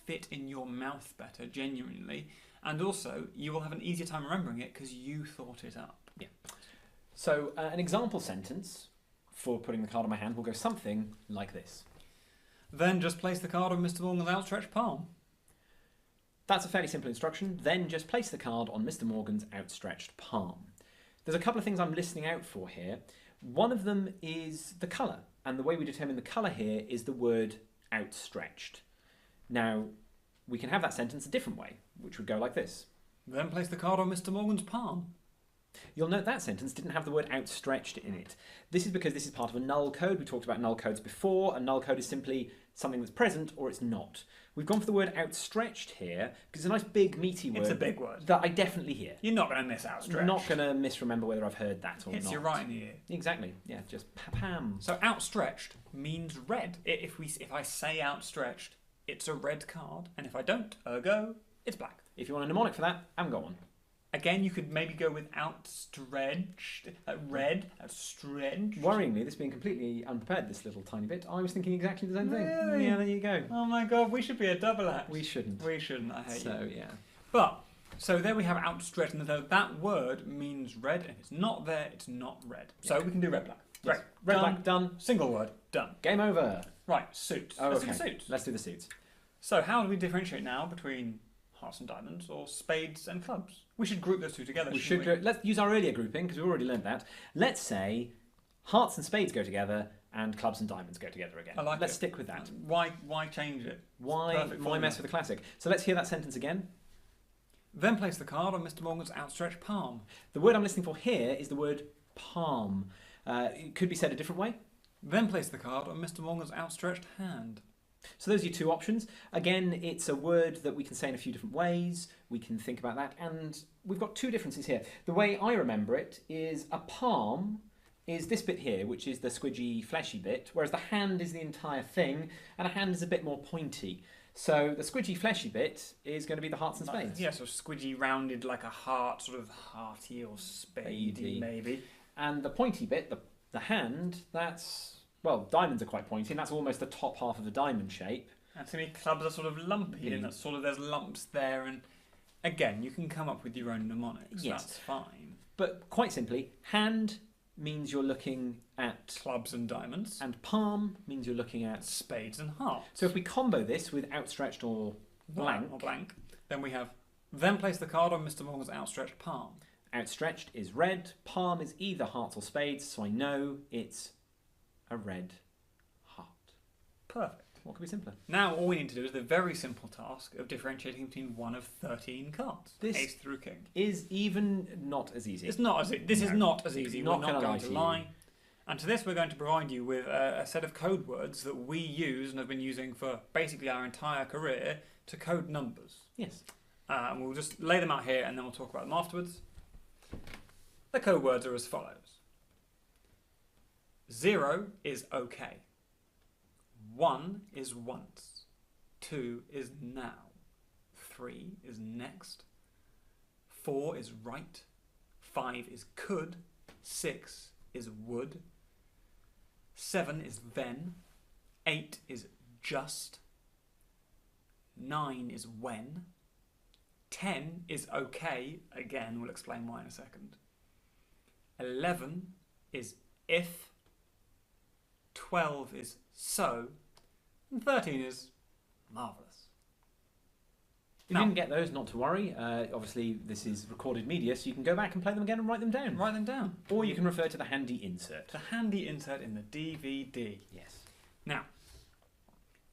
fit in your mouth better, genuinely. And also, you will have an easier time remembering it because you thought it up. Yeah. So an example sentence for putting the card on my hand will go something like this. Then just place the card on Mr. Morgan's outstretched palm. That's a fairly simple instruction. Then just place the card on Mr. Morgan's outstretched palm. There's a couple of things I'm listening out for here. One of them is the colour, and the way we determine the colour here is the word outstretched. Now, we can have that sentence a different way, which would go like this. Then place the card on Mr. Morgan's palm. You'll note that sentence didn't have the word outstretched in it. This is because this is part of a null code. We talked about null codes before. A null code is simply something that's present or it's not. We've gone for the word outstretched here because it's a nice big meaty word. It's a big word. That I definitely hear. You're not going to miss outstretched. Not going to misremember whether I've heard that or Hits not. you right in the ear. Exactly. Yeah, just pam. So outstretched means red. If I say outstretched, it's a red card, and if I don't, ergo, it's black. If you want a mnemonic for that, I haven't got one. Again, you could maybe go with outstretched, red, outstretched. Worryingly, this being completely unprepared, this little tiny bit, I was thinking exactly the same thing. Really? Yeah, there you go. Oh my god, we should be a double act. We shouldn't. We shouldn't, I hate you. So, yeah. But, so there we have outstretched, and that word means red, and if it's not there, it's not red. So we can do red, black. Yes. Right, Red, done. black, done. Single word, done. Game over. Right, suits. Oh, Let's okay. do the suits. Let's do the suits. So how do we differentiate now between hearts and diamonds, or spades and clubs? We should group those two together. We shouldn't should let's use our earlier grouping because we've already learned that. Let's say hearts and spades go together and clubs and diamonds go together again. I like let's it. stick with that. Why change it? Why Perfect formula. mess with the classic? So let's hear that sentence again. Then place the card on Mr. Morgan's outstretched palm. The word I'm listening for here is the word palm. It could be said a different way. Then place the card on Mr. Morgan's outstretched hand. So those are your two options. Again, it's a word that we can say in a few different ways. We can think about that. And we've got two differences here. The way I remember it is a palm is this bit here, which is the squidgy, fleshy bit, whereas the hand is the entire thing, and a hand is a bit more pointy. So the squidgy, fleshy bit is going to be the hearts and spades. Yeah, so squidgy, rounded like a heart, sort of hearty or spadey, maybe. And the pointy bit, the hand, that's... Well, diamonds are quite pointy, and that's almost the top half of the diamond shape. And to me, clubs are sort of lumpy, and that's sort of there's lumps there. And again, you can come up with your own mnemonics. Yes. That's fine. But quite simply, hand means you're looking at... Clubs and diamonds. And palm means you're looking at... Spades and hearts. So if we combo this with outstretched or blank... Then we have, then place the card on Mr. Morgan's outstretched palm. Outstretched is red, palm is either hearts or spades, so I know it's a red heart. Perfect. What could be simpler? Now all we need to do is the very simple task of differentiating between one of 13 cards. This Ace through king. Is even not as easy. It's not as this is not as easy. Not We're not gonna going lie to to lie. you. And to this we're going to provide you with a set of code words that we use and have been using for basically our entire career to code numbers. Yes. And we'll just lay them out here and then we'll talk about them afterwards. The code words are as follows. 0 is okay. 1 is once. 2 is now. 3 is next. 4 is right. 5 is could. 6 is would. 7 is then. 8 is just. 9 is when. 10 is okay. Again, we'll explain why in a second. 11 is if. 12 is so. And 13 is marvellous. If you didn't get those, not to worry. Obviously, this is recorded media, so you can go back and play them again and write them down. Write them down. Or you can refer to the handy insert. The handy insert in the DVD. Yes. Now,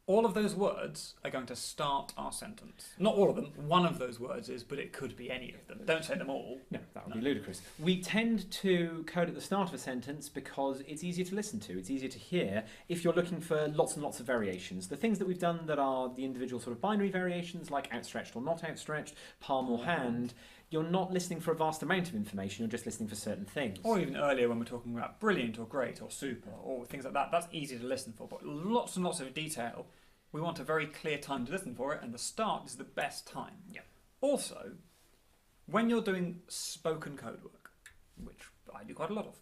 all of those words are going to start our sentence. Not all of them. One of those words is, but it could be any of them. Don't say them all. No, that would be ludicrous. We tend to code at the start of a sentence because it's easier to listen to, it's easier to hear if you're looking for lots and lots of variations. The things that we've done that are the individual sort of binary variations, like outstretched or not outstretched, palm or hand, you're not listening for a vast amount of information, you're just listening for certain things. Or even earlier when we're talking about brilliant or great or super or things like that, that's easy to listen for. But lots and lots of detail, we want a very clear time to listen for it, and the start is the best time. Yeah. Also, when you're doing spoken code work, which I do quite a lot of,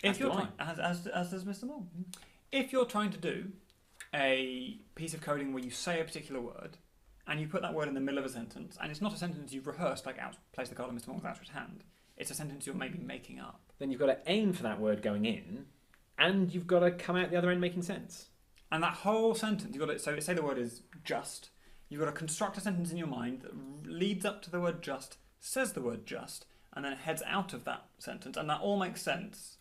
as does Mr. Moore. If you're trying to do a piece of coding where you say a particular word, and you put that word in the middle of a sentence, and it's not a sentence you've rehearsed, like place the card on Mr. More's outstretched hand, it's a sentence you're maybe making up. Then you've got to aim for that word going in, and you've got to come out the other end making sense. And that whole sentence, you've got to, so say the word is just, You've got to construct a sentence in your mind that leads up to the word just, says the word just, and then heads out of that sentence, and that all makes sense.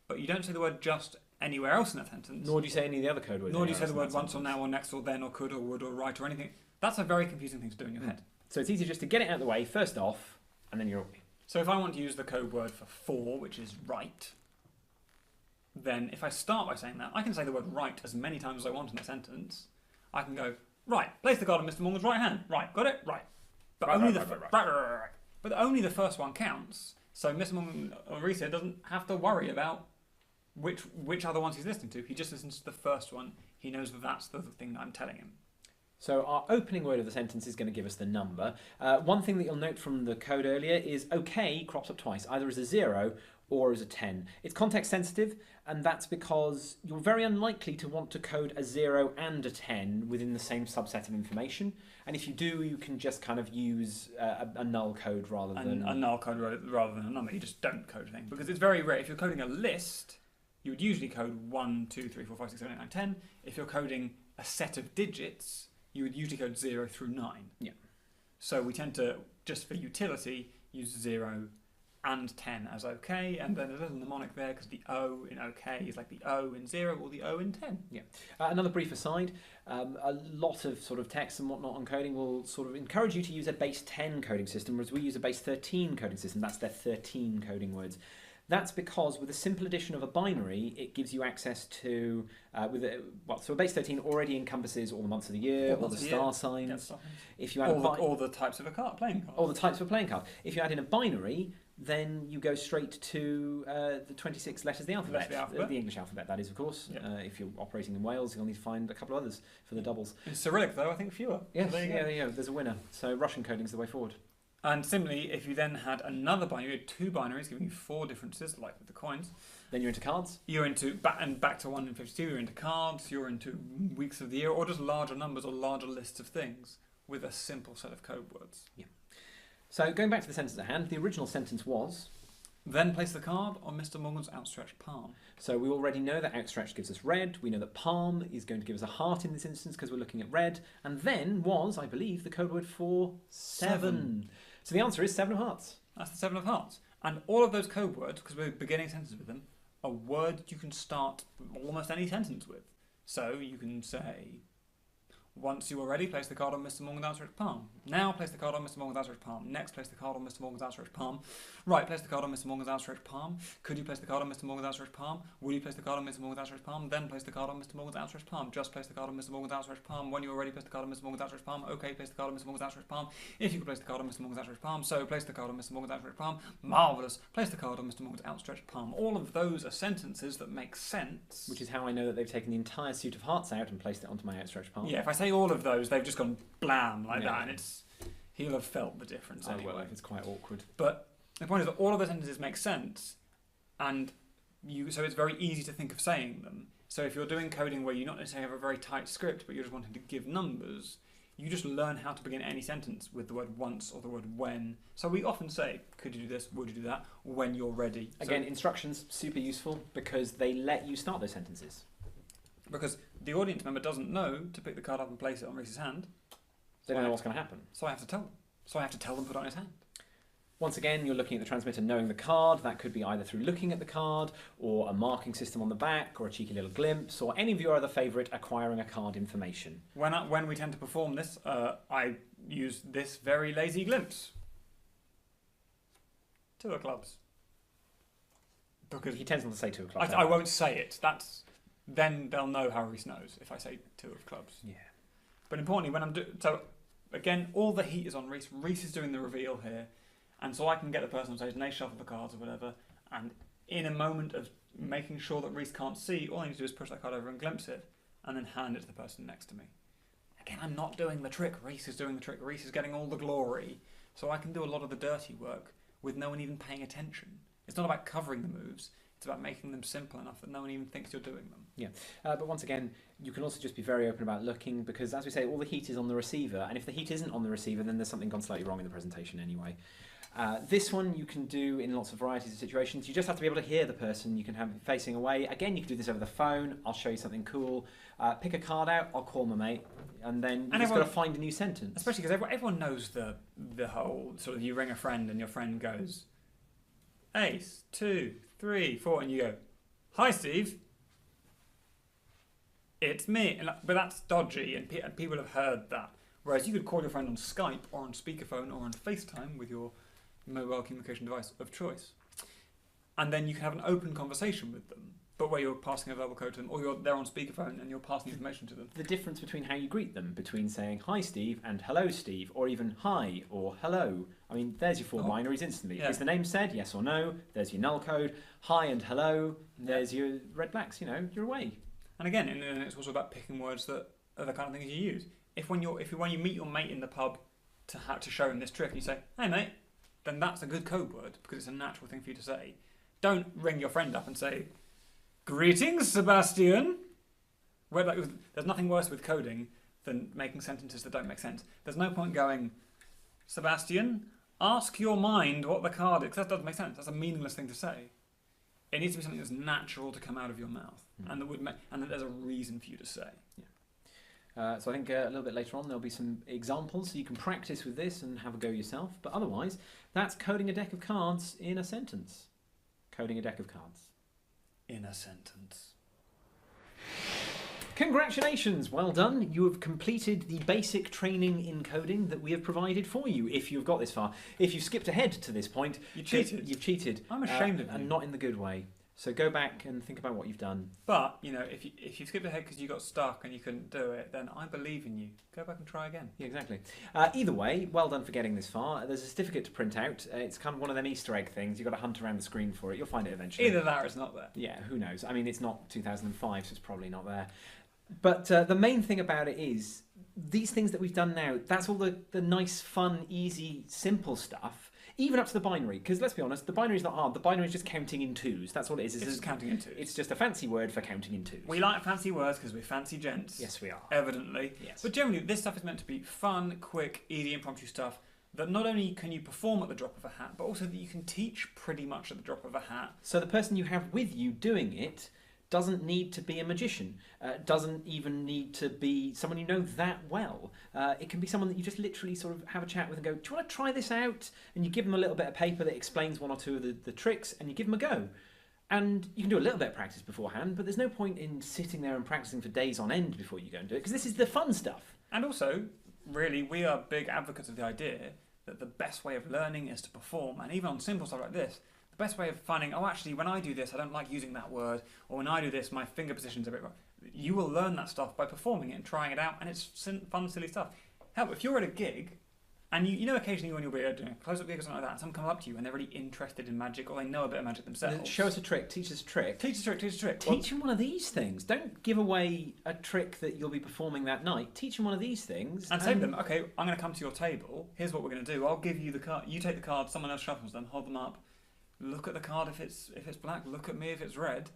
But you don't say the word just anywhere else in that sentence. Nor do you say any of the other code words. Nor do you say the anywhere word else in once that or now or next or then or could or would or right or anything. That's a very confusing thing to do in your head. So it's easier just to get it out of the way first off, and then you're away. So if I want to use the code word for, which is right, then if I start by saying that, I can say the word right as many times as I want in a sentence. I can go, right, place the card on Mr. Morgan's right hand. Right, got it? Right. But Right, only right, the right. right. But only the first one counts. So Mr. Morgan or Risa doesn't have to worry about which other ones he's listening to. He just listens to the first one. He knows that that's the thing that I'm telling him. So our opening word of the sentence is going to give us the number. One thing that you'll note from the code earlier is OK crops up twice, either as a 0 or as a 10. It's context sensitive, and that's because you're very unlikely to want to code a 0 and a 10 within the same subset of information. And if you do, you can just kind of use a null code rather than... A null code rather than a number. You just don't code a thing. Because it's very rare. If you're coding a list, you would usually code 1, 2, 3, 4, 5, 6, 7, 8, 9, 10. If you're coding a set of digits, you would usually code 0 through 9. Yeah. So we tend to, just for utility, use 0 and 10 as OK, and then a little mnemonic there because the O in OK is like the O in 0 or the O in 10. Yeah. Another brief aside, a lot of sort of text and whatnot on coding will sort of encourage you to use a base 10 coding system, whereas we use a base 13 coding system. That's their 13 coding words. That's because with a simple addition of a binary, it gives you access to, so a base 13 already encompasses all the months of the year, all the star signs. If you add all the types of a playing card. All the types of a playing card. If you add in a binary, then you go straight to the 26 letters of the alphabet. The English alphabet, that is, of course. Yep. If you're operating in Wales, you'll need to find a couple of others for the doubles. In Cyrillic, though, I think fewer. Yes, So there you go. there's a winner. So Russian coding is the way forward. And similarly, if you then had another binary, you had 2 binaries giving you 4 differences, like with the coins. Then you're into cards. You're into, back to 1 in 52, you're into cards, you're into weeks of the year, or just larger numbers or larger lists of things with a simple set of code words. Yeah. So going back to the sentence at hand, the original sentence was... Then place the card on Mr. Morgan's outstretched palm. So we already know that outstretched gives us red. We know that palm is going to give us a heart in this instance because we're looking at red. And then was, I believe, the code word for 7. So the answer is 7 of hearts. That's the 7 of hearts. And all of those code words, because we're beginning sentences with them, are words you can start almost any sentence with. So you can say, once you are ready, place the card on Mr. Morgan's outstretched palm. Now place the card on Mr. Morgan's outstretched palm. Next, place the card on Mr. Morgan's outstretched palm. Right, place the card on Mr. Morgan's outstretched palm. Could you place the card on Mr. Morgan's outstretched palm? Will you place the card on Mr. Morgan's outstretched palm? Then place the card on Mr. Morgan's outstretched palm. Just place the card on Mr. Morgan's outstretched palm. When you are ready, place the card on Mr. Morgan's outstretched palm. Okay, place the card on Mr. Morgan's outstretched palm. If you could place the card on Mr. Morgan's outstretched palm, so place the card on Mr. Morgan's outstretched palm. Marvellous. Place the card on Mr. Morgan's outstretched palm. All of those are sentences that make sense. Which is how I know that they've taken the entire suit of hearts out and placed it onto my outstretched palm. Yeah, if I say all of those, they've just gone blam like Yeah. that, and he'll have felt the difference anyway. Well, it's quite awkward. But the point is that all of the sentences make sense, and so it's very easy to think of saying them. So if you're doing coding where you not necessarily have a very tight script, but you're just wanting to give numbers, you just learn how to begin any sentence with the word once or the word when. So we often say, could you do this, would you do that, when you're ready. Again, instructions, super useful because they let you start those sentences. Because the audience member doesn't know to pick the card up and place it on Reese's hand. They don't know what's going to happen. So I have to tell them. So I have to tell them to put it on his hand. Once again, you're looking at the transmitter knowing the card. That could be either through looking at the card or a marking system on the back or a cheeky little glimpse or any of your other favourite acquiring a card information. When we tend to perform this, I use this very lazy glimpse. 2 of clubs. Because He tends not to say 2 o'clock. I won't say it. Then they'll know how Reese knows if I say 2 of clubs. Yeah. But importantly, when I'm so again, all the heat is on Reese. Reese is doing the reveal here, and so I can get the person on stage and they shuffle the cards or whatever. And in a moment of making sure that Reese can't see, all I need to do is push that card over and glimpse it, and then hand it to the person next to me. Again, I'm not doing the trick. Reese is doing the trick. Reese is getting all the glory, so I can do a lot of the dirty work with no one even paying attention. It's not about covering the moves. It's about making them simple enough that no one even thinks you're doing them. Yeah, but once again, you can also just be very open about looking because, as we say, all the heat is on the receiver, and if the heat isn't on the receiver, then there's something gone slightly wrong in the presentation anyway. This one you can do in lots of varieties of situations. You just have to be able to hear the person. You can have it facing away. Again, you can do this over the phone. I'll show you something cool. Pick a card out. I'll call my mate. And then you've just got to find a new sentence. Especially because everyone knows the whole sort of, you ring a friend and your friend goes, Ace, 2, 3, 4, and you go, hi Steve, it's me. But that's dodgy, and people have heard that. Whereas you could call your friend on Skype or on speakerphone or on FaceTime with your mobile communication device of choice. And then you can have an open conversation with them, but where you're passing a verbal code to them, or they're on speakerphone and you're passing information to them. The difference between how you greet them, between saying hi Steve and hello Steve, or even hi or hello. I mean, there's your four binaries instantly. Yeah. Is the name said, yes or no? There's your null code. Hi and hello. There's your red blacks. You're away. And again, and it's also about picking words that are the kind of things you use. If when you meet your mate in the pub to show him this trick, and you say, "Hey mate," then that's a good code word because it's a natural thing for you to say. Don't ring your friend up and say, "Greetings, Sebastian." There's nothing worse with coding than making sentences that don't make sense. There's no point going, "Sebastian, ask your mind what the card is," because that doesn't make sense. That's a meaningless thing to say. It needs to be something that's natural to come out of your mouth, and that there's a reason for you to say. So I think a little bit later on there'll be some examples so you can practice with this and have a go yourself. But otherwise, that's coding a deck of cards in a sentence. Coding a deck of cards. In a sentence. Congratulations, well done. You have completed the basic training in coding that we have provided for you, if you've got this far. If you've skipped ahead to this point, You cheated. You've cheated. I'm ashamed of you. And not in the good way. So go back and think about what you've done. But, if you skipped ahead because you got stuck and you couldn't do it, then I believe in you. Go back and try again. Yeah, exactly. Either way, well done for getting this far. There's a certificate to print out. It's kind of one of them Easter egg things. You've got to hunt around the screen for it. You'll find it eventually. Either that or it's not there. Yeah, who knows? I mean, it's not 2005, so it's probably not there. But the main thing about it is, these things that we've done now, that's all the nice, fun, easy, simple stuff. Even up to the binary, because let's be honest, the binary is not hard. The binary is just counting in twos. That's all it is. It's just counting in twos. It's just a fancy word for counting in twos. We like fancy words because we're fancy gents. Yes, we are. Evidently. Yes. But generally, this stuff is meant to be fun, quick, easy, impromptu stuff that not only can you perform at the drop of a hat, but also that you can teach pretty much at the drop of a hat. So the person you have with you doing it doesn't need to be a magician, doesn't even need to be someone you know that well. It can be someone that you just literally sort of have a chat with and go, "Do you want to try this out?" And you give them a little bit of paper that explains one or two of the tricks, and you give them a go. And you can do a little bit of practice beforehand, but there's no point in sitting there and practicing for days on end before you go and do it, because this is the fun stuff. And also, really, we are big advocates of the idea that the best way of learning is to perform, and even on simple stuff like this, the best way of finding, actually, when I do this, I don't like using that word, or when I do this, my finger position's a bit wrong. You will learn that stuff by performing it and trying it out, and it's fun, silly stuff. Hell, if you're at a gig, and occasionally when you'll be doing a close-up gig or something like that, and someone comes up to you and they're really interested in magic, or they know a bit of magic themselves. Show us a trick, teach us a trick. Teach us a trick. Teach them one of these things. Don't give away a trick that you'll be performing that night. Teach them one of these things. And say to them, okay, I'm going to come to your table, here's what we're going to do, I'll give you the card, you take the card, someone else shuffles them, hold them up, look at the card if it's black, look at me if it's red,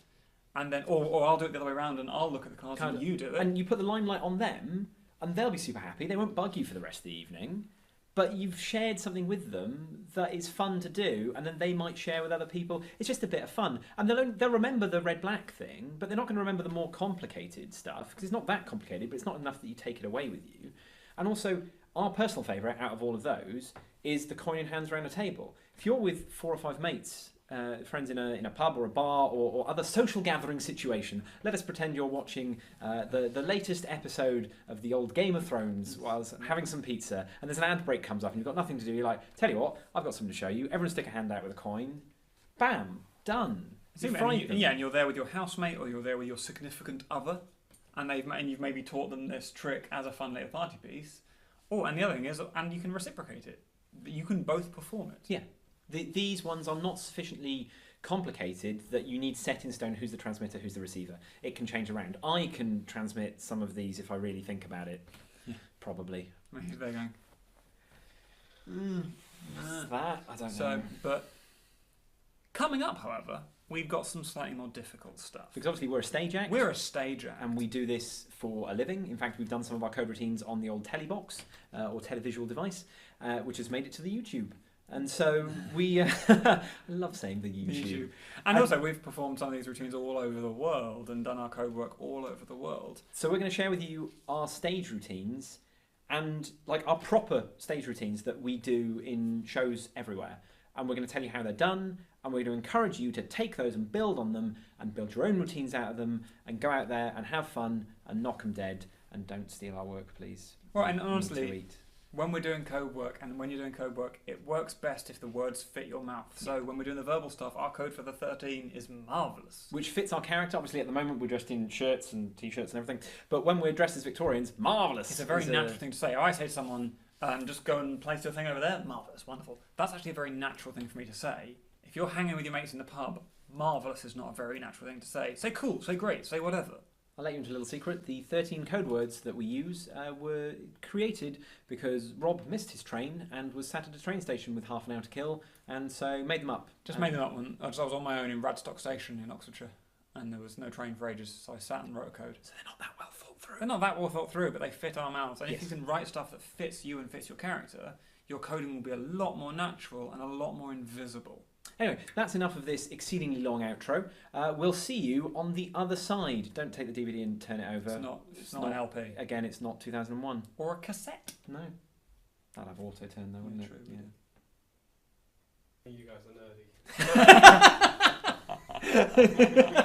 and then or I'll do it the other way around and I'll look at the cards and you do it. And you put the limelight on them, and they'll be super happy. They won't bug you for the rest of the evening, but you've shared something with them that is fun to do, and then they might share with other people. It's just a bit of fun, and they'll remember the red-black thing, but they're not going to remember the more complicated stuff because it's not that complicated, but it's not enough that you take it away with you. And also, our personal favourite out of all of those is the coin in hands around a table. If you're with 4 or 5 mates, friends in a pub or a bar or other social gathering situation, let us pretend you're watching the latest episode of the old Game of Thrones whilst having some pizza, and there's an ad break comes up and you've got nothing to do. You're like, tell you what, I've got something to show you. Everyone stick a hand out with a coin. Bam, done. And you're there with your housemate or you're there with your significant other, and you've maybe taught them this trick as a fun little party piece. And the other thing is, and you can reciprocate it. You can both perform it. Yeah. These ones are not sufficiently complicated that you need set in stone who's the transmitter, who's the receiver. It can change around. I can transmit some of these if I really think about it. Yeah. Probably. Maybe they're going. What's that? I don't know. But coming up, however, we've got some slightly more difficult stuff. Because obviously we're a stage act. We're a stage act. And we do this for a living. In fact, we've done some of our code routines on the old telebox or televisual device, which has made it to the YouTube And so we I love saying the YouTube. And also, we've performed some of these routines all over the world and done our code work all over the world. So we're going to share with you our stage routines and like our proper stage routines that we do in shows everywhere. And we're going to tell you how they're done, and we're going to encourage you to take those and build on them and build your own routines out of them and go out there and have fun and knock them dead and don't steal our work, please. Well, and We need to honestly, eat. when we're doing code work and when you're doing code work, it works best if the words fit your mouth. So when we're doing the verbal stuff, our code for the 13 is marvellous. Which fits our character. Obviously, at the moment, we're dressed in shirts and t-shirts and everything. But when we're dressed as Victorians, marvellous. It's a very natural thing to say. I say to someone, just go and place your thing over there, marvellous, wonderful. That's actually a very natural thing for me to say. If you're hanging with your mates in the pub, marvellous is not a very natural thing to say. Say cool, say great, say whatever. I'll let you into a little secret. The 13 code words that we use were created because Rob missed his train and was sat at a train station with half an hour to kill, and so made them up. Just made them up when I was on my own in Radstock Station in Oxfordshire, and there was no train for ages, so I sat and wrote a code. So they're not that well thought through. They're not that well thought through, but they fit our mouths. And Yes. if you can write stuff that fits you and fits your character, your coding will be a lot more natural and a lot more invisible. Anyway, that's enough of this exceedingly long outro. We'll see you on the other side. Don't take the DVD and turn it over. It's not an LP. Again, it's not 2001. Or a cassette. No. That'd have auto turn though, wouldn't True. it? Yeah. You guys are nerdy.